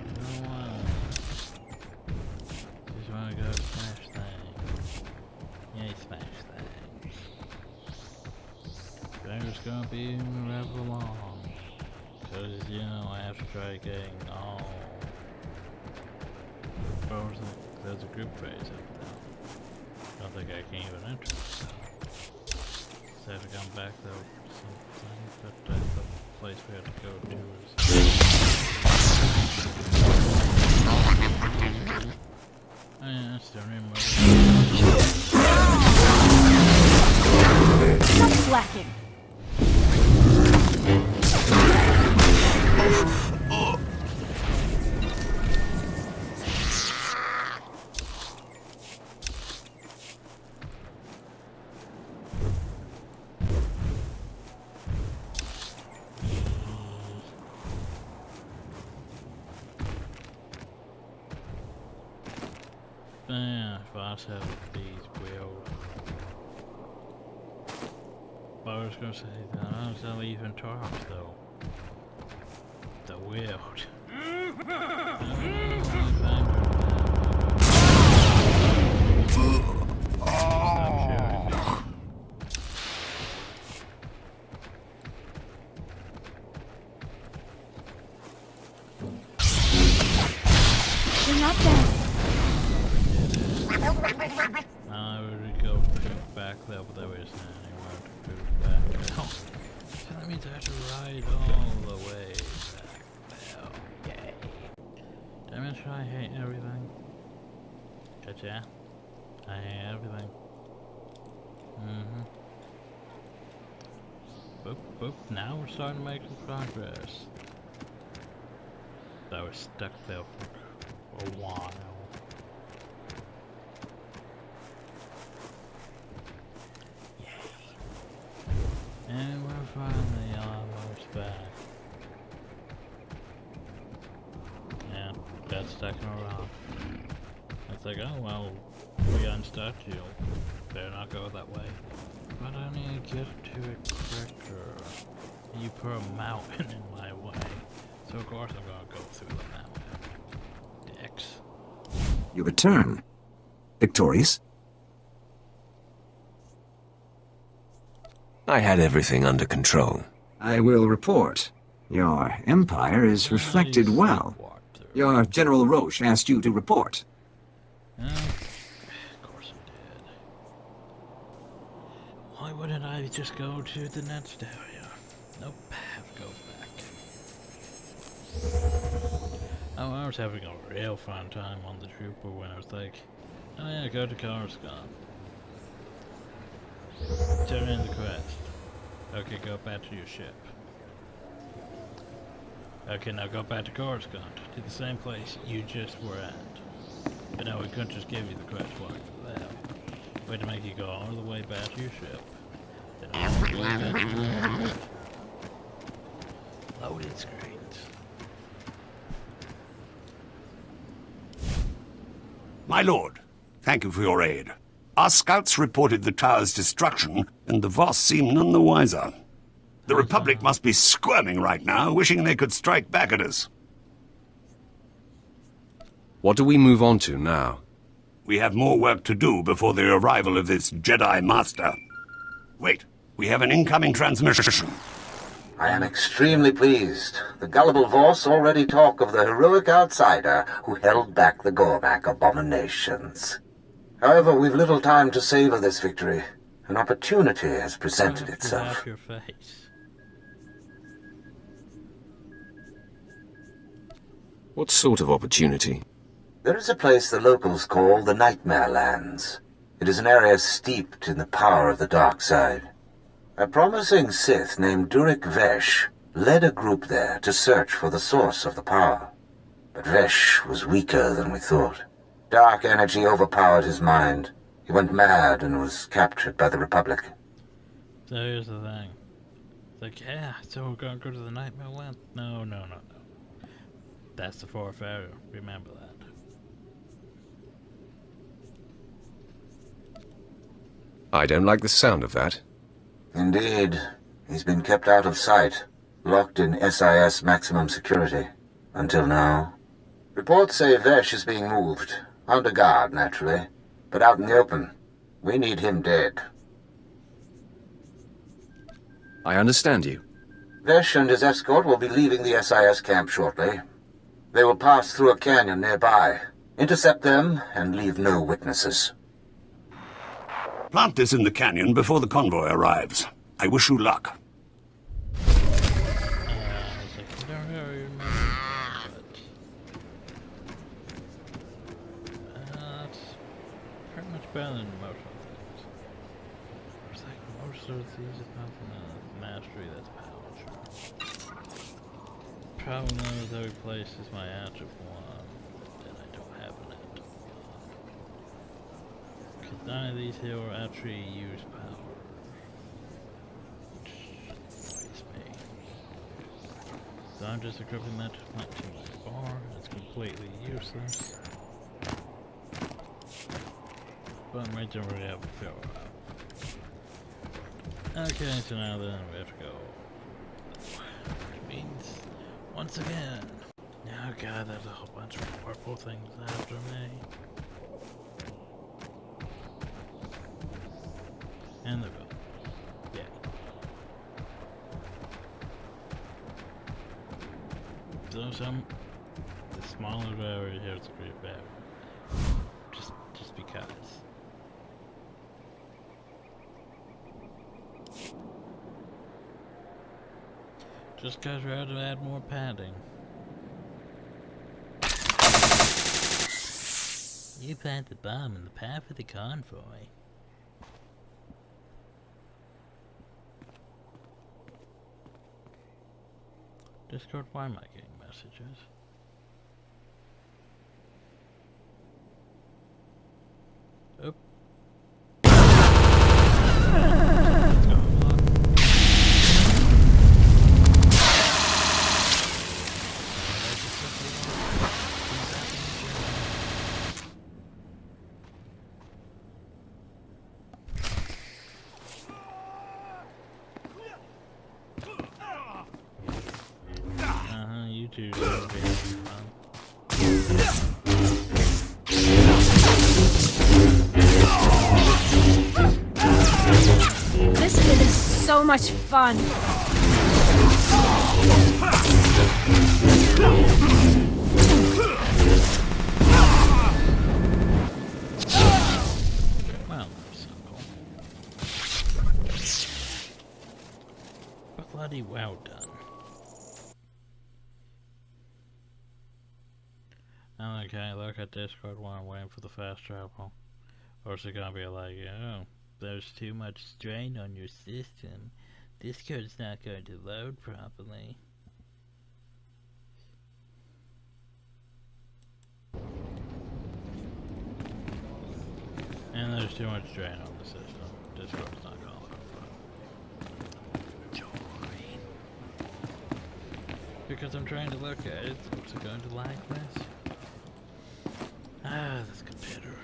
Speaker 1: I don't want to. Just want to go smash things. Yeah, smash things. There's gonna be rather long. Cause, you know, I have to try getting all... Oh, there's a group phase up there. Don't think I can even enter it. So I have to come back though sometime, but the place we have to go to is... Oh yeah, I still remember.
Speaker 15: Stop slacking.
Speaker 1: Yeah, boss have these wheels. But I was gonna say that I was not even talk though. The wheel.
Speaker 15: You're not dead.
Speaker 1: I would go back there, but there isn't anywhere to go back now. So that means I have to ride all the way back there. Yay. Damn it, I hate everything. Gotcha. I hate everything. Boop, boop. Now we're starting to make some progress. I was stuck there for a while. And we're finally almost back. Yeah, got stuck in a rock. It's like, oh well, We unstuck you. Better not go that way. But I need to get to it quicker. You put a mountain in my way. So of course I'm gonna go through the mountain. Dicks.
Speaker 18: You return. Victorious?
Speaker 2: I had everything under control.
Speaker 18: I will report. Your empire is reflected well. Your General Roche asked you to report.
Speaker 1: Of course I did. Why wouldn't I just go to the next area? Nope, have to go back. Oh, I was having a real fun time on the trooper when I was like, oh yeah, go to Coruscant. Turn in the quest. Okay, go back to your ship. Okay, now go back to Coruscant, to the same place you just were at. But no, we couldn't just give you the quest block for that. We had to make you go all the way back to your ship. Then all the way back to your ship. Loaded screens.
Speaker 16: My lord, thank you for your aid. Our scouts reported the tower's destruction, and the Voss seem none the wiser. The Republic must be squirming right now, wishing they could strike back at us.
Speaker 2: What do we move on to now?
Speaker 16: We have more work to do before the arrival of this Jedi Master. Wait, we have an incoming transmission.
Speaker 10: I am extremely pleased. The gullible Voss already talk of the heroic outsider who held back the Gormak abominations. However, we've little time to savor this victory. An opportunity has presented itself.
Speaker 1: Your face.
Speaker 2: What sort of opportunity?
Speaker 10: There is a place the locals call the Nightmare Lands. It is an area steeped in the power of the dark side. A promising Sith named Durek Vesh led a group there to search for the source of the power. But Vesh was weaker than we thought. Dark energy overpowered his mind. He went mad and was captured by the Republic.
Speaker 1: So here's the thing. It's like, yeah, so we're gonna go to the Nightmare Land? No. That's the fourth area. Remember that.
Speaker 2: I don't like the sound of that.
Speaker 10: Indeed. He's been kept out of sight, locked in SIS maximum security. Until now. Reports say Vesh is being moved. Under guard, naturally. But out in the open. We need him dead.
Speaker 2: I understand you.
Speaker 10: Vesh and his escort will be leaving the SIS camp shortly. They will pass through a canyon nearby. Intercept them and leave no witnesses.
Speaker 16: Plant this in the canyon before the convoy arrives. I wish you luck.
Speaker 1: Better than most of things. It's like most of these apart from the mastery, that's power. Problem is every place is my active one, and I don't have an active one. Because none of these here actually use power. Which annoys me. So I'm just equipping that to my bar. It's completely useless. But I don't really have a feel out. Okay, so now then we have to go. Which means, once again. Oh god, there's a whole bunch of purple things after me. And they're gone. Yeah. So the smaller area here is pretty bad. Just because. Just because we had to add more padding. You planted the bomb in the path of the convoy. Discord, why am I getting messages? Oop. two seem to be having fun.
Speaker 15: This kid is so much fun.
Speaker 1: Well, that's so cool. But bloody well done. Okay, look at Discord while I'm waiting for the fast travel. Or is it gonna be like, oh, there's too much strain on your system. Discord's not going to load properly. And there's too much strain on the system. Discord's not gonna load properly. Because I'm trying to look at it, what's it going to like this? Ah, this computer.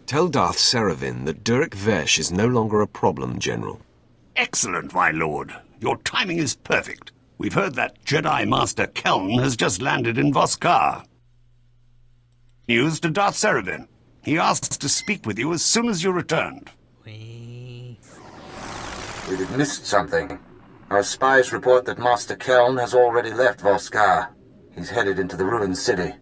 Speaker 2: Tell Darth Seravin that Durek Vesh is no longer a problem, General.
Speaker 16: Excellent, my lord. Your timing is perfect. We've heard that Jedi Master Keln has just landed in Voskar. News to Darth Seravin. He asks to speak with you as soon as you returned.
Speaker 10: We've missed something. Our spies report that Master Keln has already left Voskar. He's headed into the ruined city.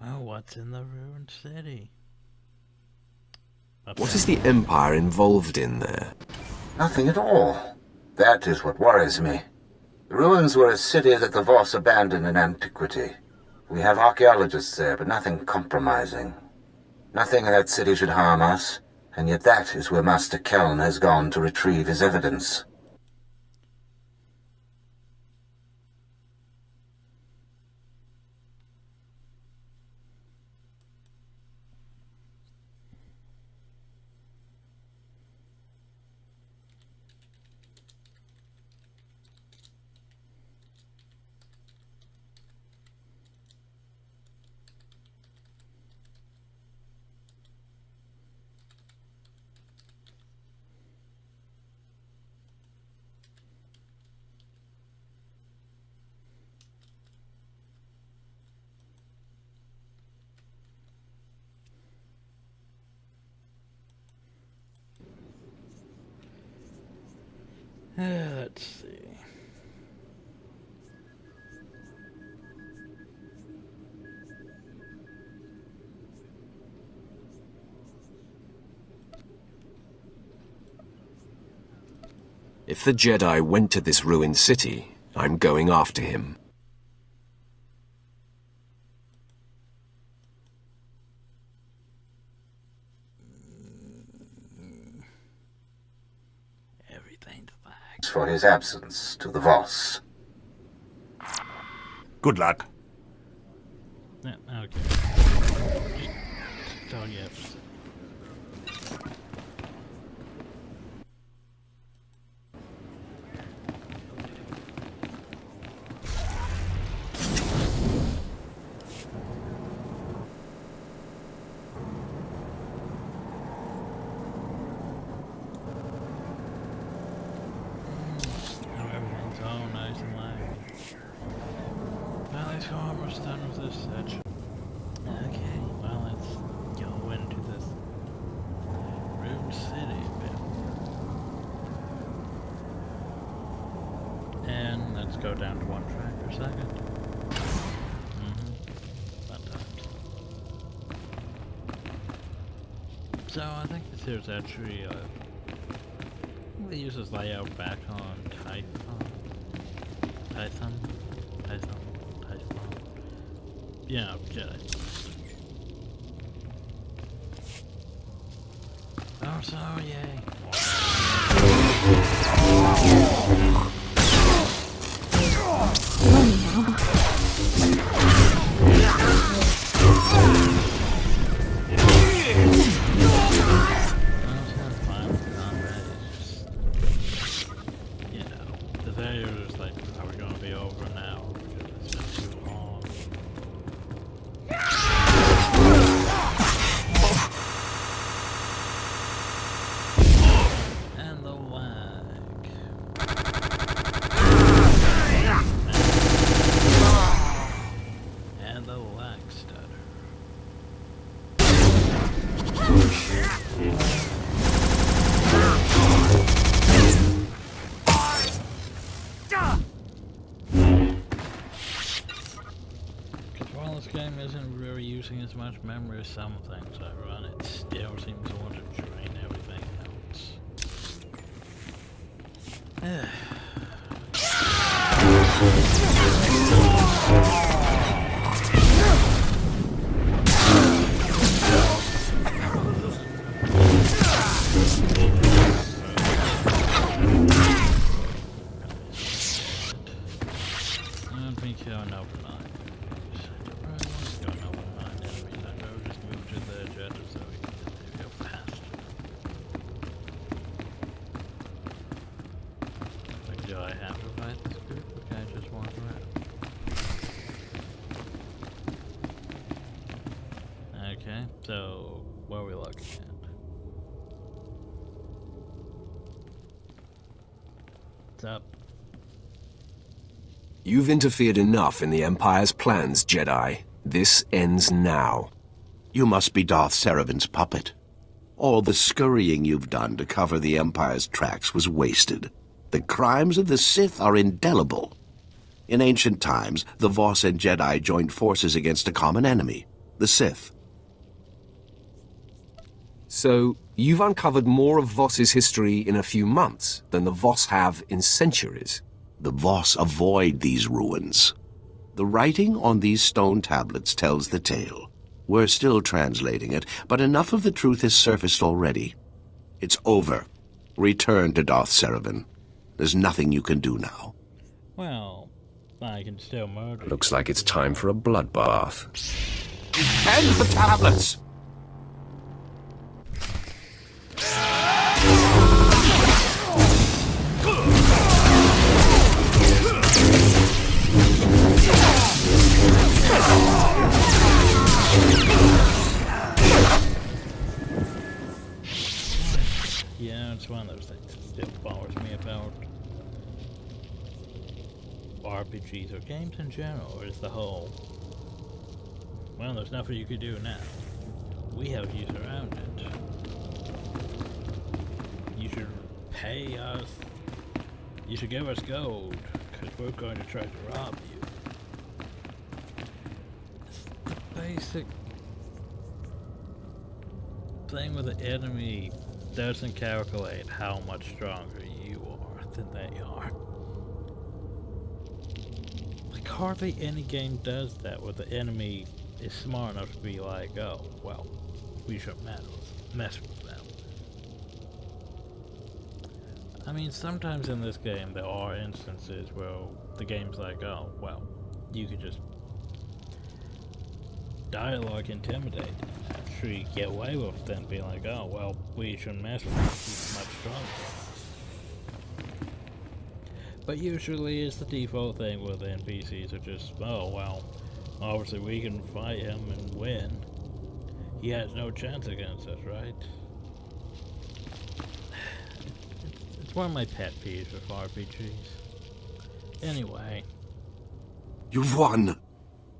Speaker 1: Well, what's in the ruined city?
Speaker 2: What is the Empire involved in there?
Speaker 10: Nothing at all. That is what worries me. The ruins were a city that the Voss abandoned in antiquity. We have archaeologists there, but nothing compromising. Nothing in that city should harm us, and yet that is where Master Keln has gone to retrieve his evidence.
Speaker 1: Let's see.
Speaker 2: If the Jedi went to this ruined city, I'm going after him.
Speaker 10: For his absence to the Voss.
Speaker 16: Good luck.
Speaker 1: Yeah, okay. Just tell you everything. Okay, well, let's go into this ruined city bit. And let's go down to one track per second. Fun times. So I think this here's actually they use this layout back on Tython. Yeah, Jedi. Oh, so yay. using as much memory as some things I run, it still seems to want to drain everything else. Let me kill an overnight. Let's go an overnight enemies. I know just move to the jet so we can just go faster. Like, do I have to fight this group or can I just walk around? Okay, so what are we looking at? What's up?
Speaker 2: You've interfered enough in the Empire's plans, Jedi. This ends now.
Speaker 19: You must be Darth Seravin's puppet. All the scurrying you've done to cover the Empire's tracks was wasted. The crimes of the Sith are indelible. In ancient times, the Voss and Jedi joined forces against a common enemy, the Sith.
Speaker 2: So, you've uncovered more of Voss's history in a few months than the Voss have in centuries.
Speaker 19: The Voss avoid these ruins. The writing on these stone tablets tells the tale. We're still translating it, but enough of the truth has surfaced already. It's over. Return to Darth Seravin. There's nothing you can do now.
Speaker 1: Well, I can still murder.
Speaker 2: Looks like it's time for a bloodbath.
Speaker 19: And the tablets!
Speaker 1: Yeah, it's one of those things that still bothers me about RPGs or games in general, is the whole, well, there's nothing you could do now. We have use around it. You should pay us, you should give us gold, because we're going to try to rob you. It's the basic thing with the enemy doesn't calculate how much stronger you are than they are. Like, hardly any game does that, where the enemy is smart enough to be like, oh, well, we shouldn't mess with them. I mean, sometimes in this game there are instances where the game's like, oh, well, you could just dialogue intimidate them. Actually get away with them being like, oh, well, we shouldn't mess with him, he's much stronger. But usually it's the default thing where the NPCs are just, oh, well, obviously we can fight him and win. He has no chance against us, right? It's one of my pet peeves with RPGs. Anyway.
Speaker 19: You've won.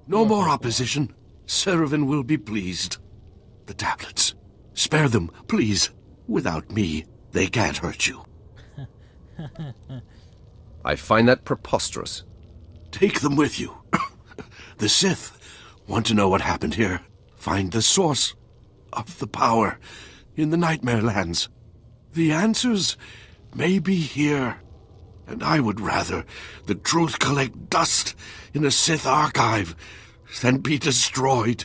Speaker 19: No more opposition. Seravin will be pleased. The tablets. Spare them, please. Without me, they can't hurt you.
Speaker 2: I find that preposterous.
Speaker 19: Take them with you. The Sith want to know what happened here. Find the source of the power in the Nightmare Lands. The answers may be here. And I would rather the truth collect dust in a Sith archive than be destroyed.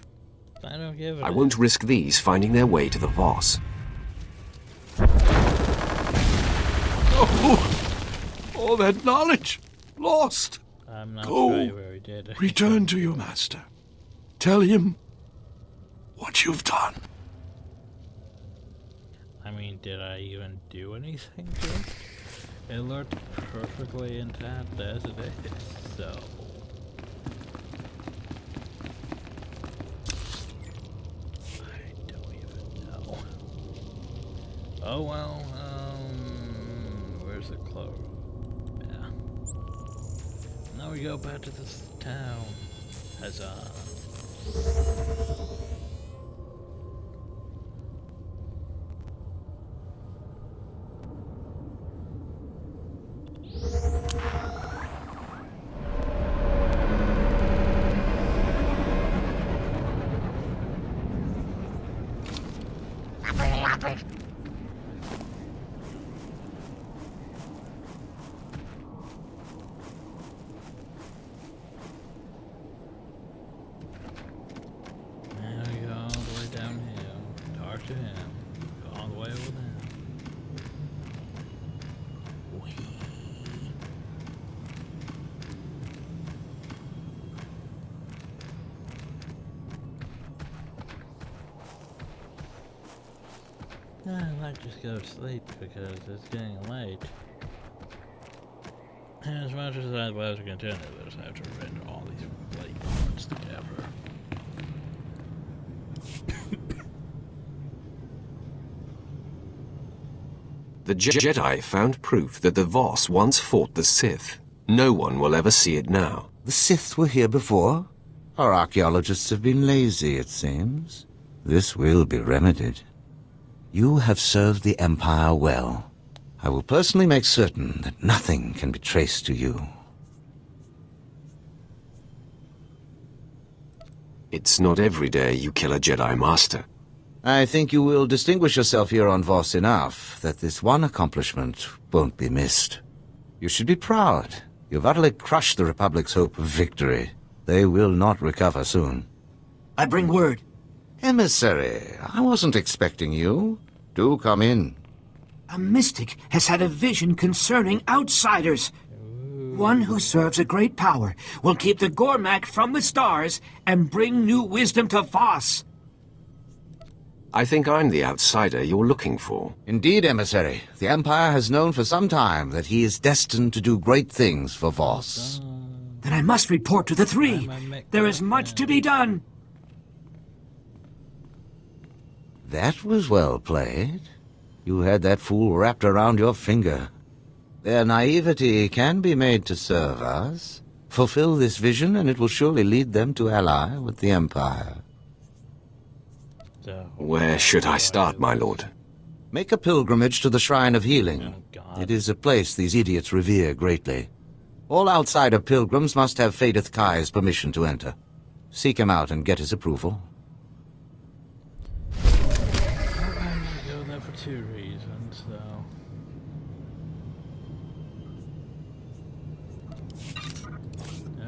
Speaker 1: I don't give a
Speaker 2: I won't risk these finding their way to the Voss.
Speaker 19: Oh, all that knowledge lost.
Speaker 1: I'm not
Speaker 19: Go.
Speaker 1: sure where he did.
Speaker 19: Return to your master. Tell him what you've done.
Speaker 1: I mean, did I even do anything to it? It looked perfectly intact as it is, so... I don't even know. Oh well, where's the clover? Yeah. Now we go back to this town. Huzzah. I might just go to sleep because it's getting late. And as much as I'd love to continue this, I have to render all these bloody parts together.
Speaker 2: The Jedi found proof that the Voss once fought the Sith. No one will ever see it now.
Speaker 11: The Sith were here before? Our archaeologists have been lazy, it seems. This will be remedied. You have served the Empire well. I will personally make certain that nothing can be traced to you.
Speaker 2: It's not every day you kill a Jedi Master.
Speaker 11: I think you will distinguish yourself here on Voss enough that this one accomplishment won't be missed. You should be proud. You've utterly crushed the Republic's hope of victory. They will not recover soon.
Speaker 20: I bring word.
Speaker 11: Emissary, I wasn't expecting you. Do come in.
Speaker 20: A mystic has had a vision concerning outsiders. One who serves a great power will keep the Gormak from the stars and bring new wisdom to Voss.
Speaker 2: I think I'm the outsider you're looking for.
Speaker 11: Indeed, Emissary. The Empire has known for some time that he is destined to do great things for Voss.
Speaker 20: Then I must report to the Three. There is much to be done.
Speaker 11: That was well played. You had that fool wrapped around your finger. Their naivety can be made to serve us. Fulfill this vision, and it will surely lead them to ally with the Empire.
Speaker 2: Where should I start, my lord?
Speaker 11: Make a pilgrimage to the Shrine of Healing. It is a place these idiots revere greatly. All outsider pilgrims must have Fadeth Kai's permission to enter. Seek him out and get his approval.
Speaker 1: I'm gonna go there for two reasons, though.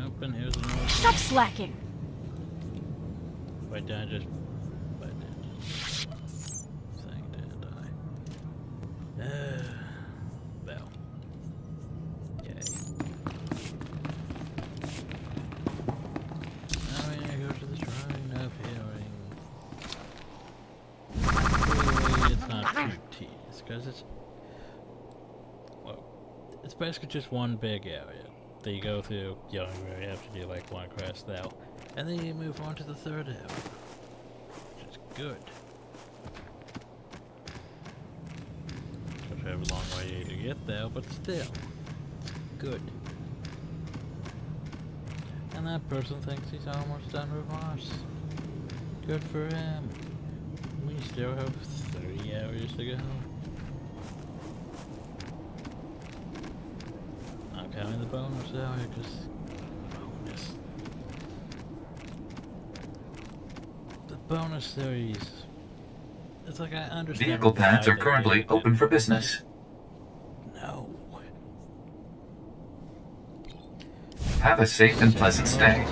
Speaker 1: Open, here's another.
Speaker 15: Stop slacking!
Speaker 1: Wait, did I just... Bell. Yay. Now we go to the Shrine of Healing. Really, it's not too tedious, because it's... Well, it's basically just one big area that you go through. You don't really have to do like one quest now. And then you move on to the third area, which is good. Have a long way to get there, but still, it's good. And that person thinks he's almost done with us. Good for him. We still have 3 areas to go. Not counting the bonus area, because the bonus series. It's like I understand.
Speaker 5: Vehicle paths are currently open for business.
Speaker 1: No.
Speaker 5: Have a safe and pleasant stay.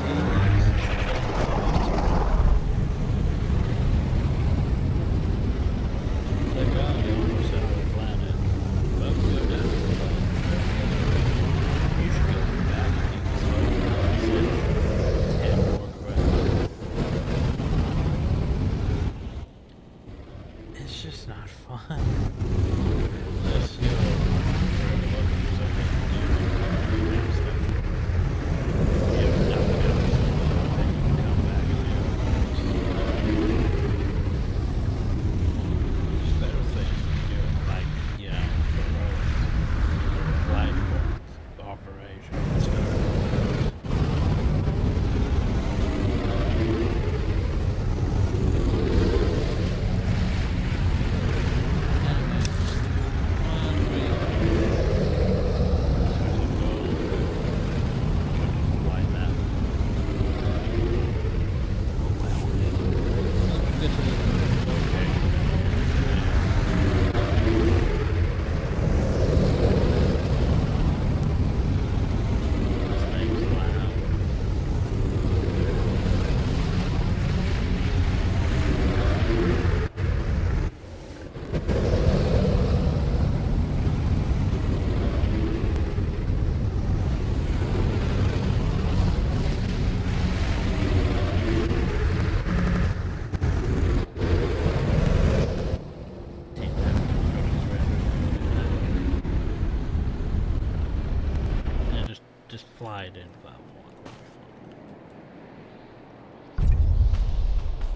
Speaker 1: fly it in without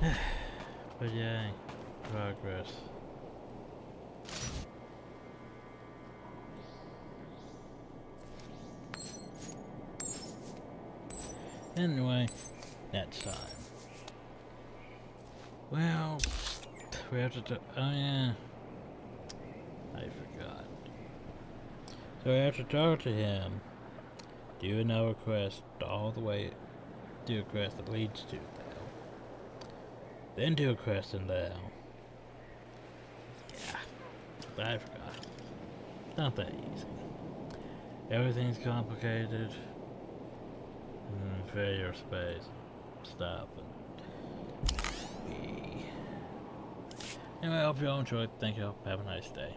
Speaker 1: one. But yeah, progress. Anyway, next time. Well, we have to do. Oh yeah, I forgot. So we have to talk to him. Do another quest all the way. Do a quest that leads to Bell. Then do a quest in Bell. Yeah, I forgot. Not that easy. Everything's complicated. Failure space. Stop. Anyway, I hope you all enjoyed. Thank you. Have a nice day.